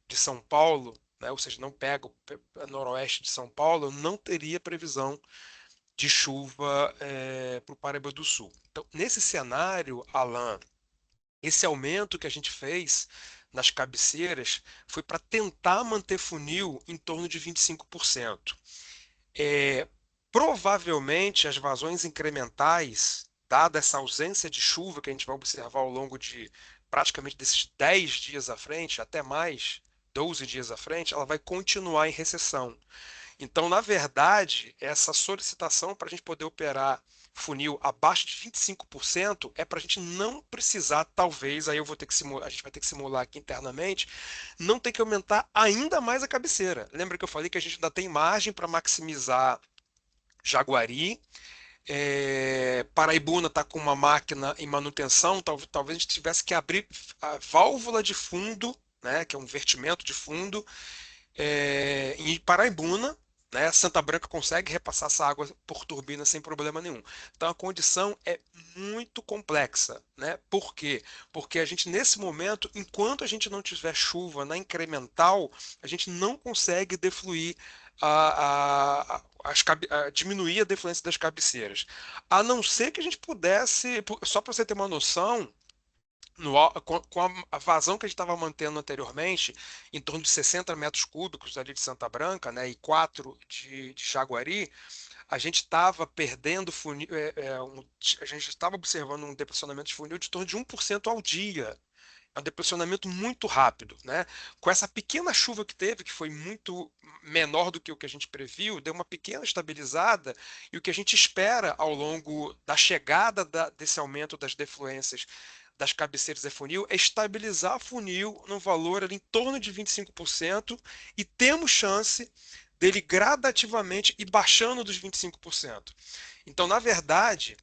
Speaker 7: São Paulo, né? Ou seja, não pega o noroeste de São Paulo, não teria previsão de chuva para o Paraíba do Sul. Então, nesse cenário, Alan, esse aumento que a gente fez nas cabeceiras foi para tentar manter funil em torno de 25%. Provavelmente as vazões incrementais, dada essa ausência de chuva que a gente vai observar ao longo de praticamente desses 10 dias à frente, até mais, 12 dias à frente, ela vai continuar em recessão. Então, na verdade, essa solicitação para a gente poder operar funil abaixo de 25% é para a gente não precisar, talvez, aí eu vou ter que simular, a gente vai ter que simular aqui internamente, não ter que aumentar ainda mais a cabeceira. Lembra que eu falei que a gente ainda tem margem para maximizar Jaguari, Paraibuna está com uma máquina em manutenção, talvez a gente tivesse que abrir a válvula de fundo, né, que é um vertimento de fundo, em Paraibuna, né, Santa Branca consegue repassar essa água por turbina sem problema nenhum. Então a condição é muito complexa, né? Por quê? Porque a gente nesse momento, enquanto a gente não tiver chuva na incremental, a gente não consegue defluir diminuir a defluência das cabeceiras. A não ser que a gente pudesse, só para você ter uma noção, com a vazão que a gente estava mantendo anteriormente, em torno de 60 metros cúbicos ali de Santa Branca, né, e 4 de Jaguari, a gente estava perdendo funil, a gente estava observando um depressionamento de funil de torno de 1% ao dia. É um depressionamento muito rápido, né? Com essa pequena chuva que teve, que foi muito menor do que o que a gente previu, deu uma pequena estabilizada, e o que a gente espera ao longo da chegada desse aumento das defluências das cabeceiras de funil é estabilizar funil no valor ali em torno de 25%, e temos chance dele gradativamente ir baixando dos 25%. Então, na verdade,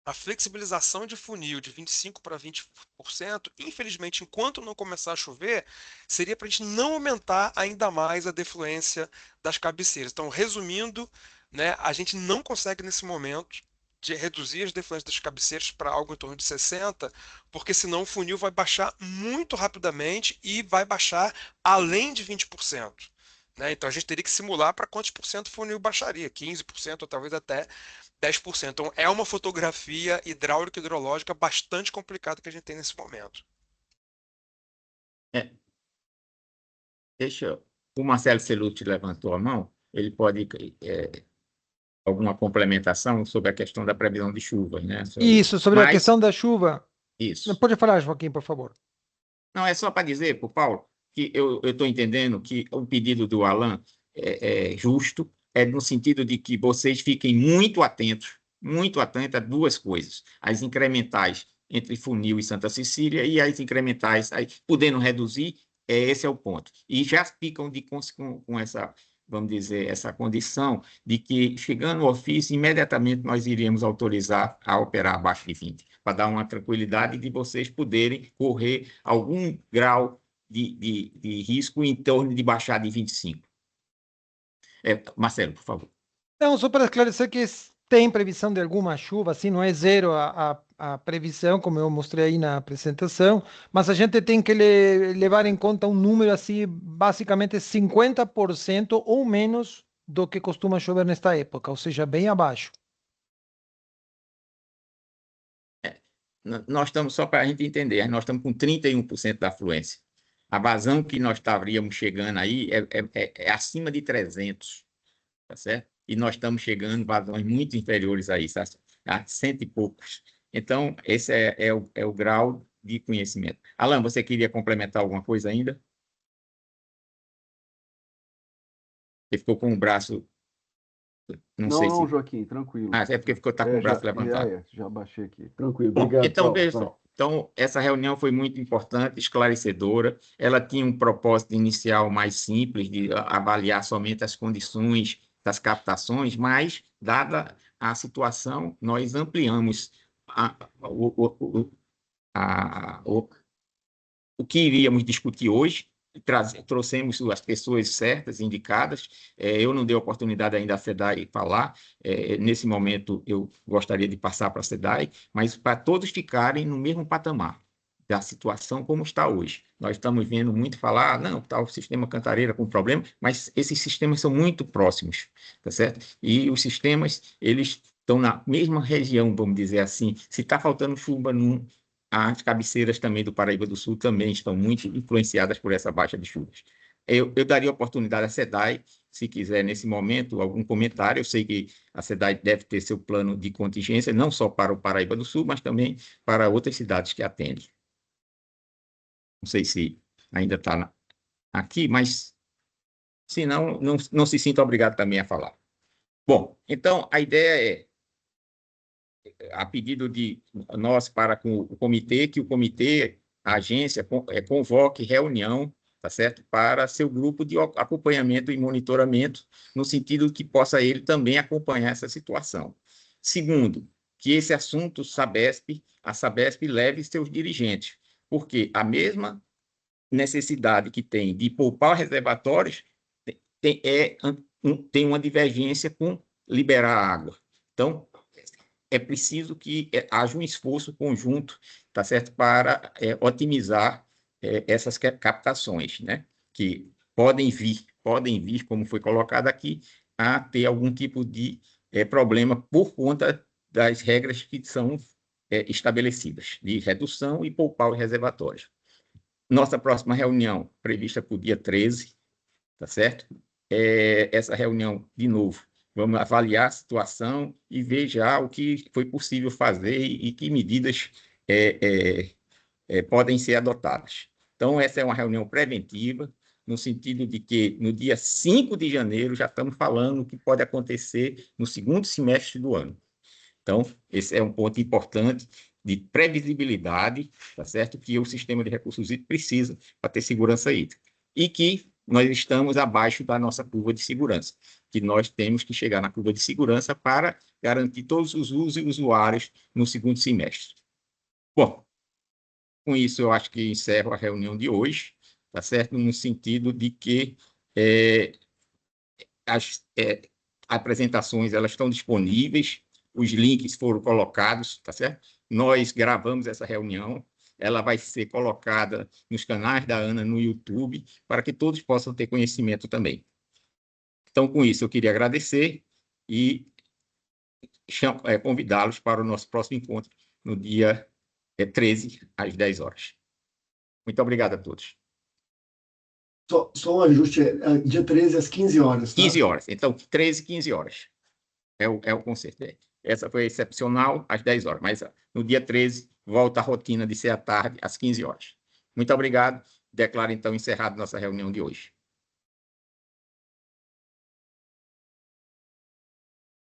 Speaker 7: a flexibilização de funil de 25% para 20%, infelizmente, enquanto não começar a chover, seria para a gente não aumentar ainda mais a defluência das cabeceiras. Então, resumindo, né, a gente não consegue nesse momento de reduzir as defluências das cabeceiras para algo em torno de 60%, porque senão o funil vai baixar muito rapidamente e vai baixar além de 20%. Né? Então a gente teria que simular para quantos por cento o funil baixaria, 15% ou talvez até 10%. Então é uma fotografia hidráulica e hidrológica bastante complicada que a gente tem nesse momento.
Speaker 1: O Marcelo Celucci levantou a mão, ele pode alguma complementação sobre a questão da previsão de chuvas, né?
Speaker 6: Isso, sobre a questão da chuva.
Speaker 1: Isso.
Speaker 6: Pode falar, Joaquim, por favor.
Speaker 1: Não, é só para dizer, para o Paulo, que eu estou entendendo que o pedido do Alan é justo, no sentido de que vocês fiquem muito atentos a duas coisas: as incrementais entre Funil e Santa Cecília e as incrementais, aí, podendo reduzir, esse é o ponto. E já ficam com essa, vamos dizer, essa condição de que, chegando ao ofício, imediatamente nós iríamos autorizar a operar abaixo de 20, para dar uma tranquilidade de vocês poderem correr algum grau de risco em torno de baixar de 25. Marcelo, por favor.
Speaker 6: Não, só para esclarecer que tem previsão de alguma chuva, assim, não é zero a previsão, como eu mostrei aí na apresentação, mas a gente tem que levar em conta um número assim, basicamente 50% ou menos do que costuma chover nesta época, ou seja, bem abaixo.
Speaker 1: Nós estamos, só para a gente entender, nós estamos com 31% da afluência. A vazão que nós estaríamos chegando aí é acima de 300, tá certo? E nós estamos chegando vazões muito inferiores a isso, a 100 e poucos. Então, esse é o grau de conhecimento. Alan, você queria complementar alguma coisa ainda? Ele ficou com o braço...
Speaker 16: Não, Joaquim, tranquilo.
Speaker 1: É porque está com o braço levantado.
Speaker 16: Já baixei aqui. Tranquilo,
Speaker 1: Bom,
Speaker 16: obrigado.
Speaker 1: então, pessoal, essa reunião foi muito importante, esclarecedora. Ela tinha um propósito inicial mais simples, de avaliar somente as condições das captações, mas, dada a situação, nós ampliamos o que iríamos discutir hoje. Trouxemos as pessoas certas, indicadas. Eu não dei oportunidade ainda à SEDAI falar. Nesse momento, eu gostaria de passar para a SEDAI, mas para todos ficarem no mesmo patamar da situação como está hoje. Nós estamos vendo muito falar, não, está o sistema Cantareira com problema, mas esses sistemas são muito próximos, tá certo? E os sistemas, eles estão na mesma região, vamos dizer assim. Se está faltando chuva as cabeceiras também do Paraíba do Sul também estão muito influenciadas por essa baixa de chuvas. Eu daria oportunidade à SEDAI, se quiser, nesse momento, algum comentário. Eu sei que a SEDAI deve ter seu plano de contingência, não só para o Paraíba do Sul, mas também para outras cidades que atendem. Não sei se ainda está aqui, mas se não, não se sinta obrigado também a falar. Bom, então, a ideia a pedido de nós para com o comitê, que o comitê, a agência, convoque reunião, tá certo? Para seu grupo de acompanhamento e monitoramento, no sentido que possa ele também acompanhar essa situação. Segundo, que esse assunto a Sabesp leve seus dirigentes, porque a mesma necessidade que tem de poupar reservatórios tem uma divergência com liberar água. Então, é preciso que haja um esforço conjunto, tá certo, para otimizar essas captações, né, que podem vir, como foi colocado aqui, a ter algum tipo de problema por conta das regras que são estabelecidas, de redução e poupar os reservatórios. Nossa próxima reunião, prevista para o dia 13, tá certo? Essa reunião, de novo, vamos avaliar a situação e ver já o que foi possível fazer e que medidas podem ser adotadas. Então, essa é uma reunião preventiva, no sentido de que, no dia 5 de janeiro, já estamos falando o que pode acontecer no segundo semestre do ano. Então, esse é um ponto importante de previsibilidade, tá certo? Que o sistema de recursos hídricos precisa para ter segurança hídrica. E que nós estamos abaixo da nossa curva de segurança, que nós temos que chegar na curva de segurança para garantir todos os usos e usuários no segundo semestre. Bom, com isso eu acho que encerro a reunião de hoje, tá certo? No sentido de que as apresentações elas estão disponíveis, os links foram colocados, tá certo? Nós gravamos essa reunião, ela vai ser colocada nos canais da ANA no YouTube, para que todos possam ter conhecimento também. Então, com isso, eu queria agradecer e convidá-los para o nosso próximo encontro, no dia 13, às 10 horas. Muito obrigado a todos.
Speaker 4: Só um ajuste, dia 13 às 15 horas. Tá?
Speaker 1: 15 horas. Então, 13, 15 horas. É o concerto. Essa foi excepcional, às 10 horas, mas no dia 13 volta a rotina de ser à tarde, às 15 horas. Muito obrigado. Declaro, então, encerrado nossa reunião de hoje.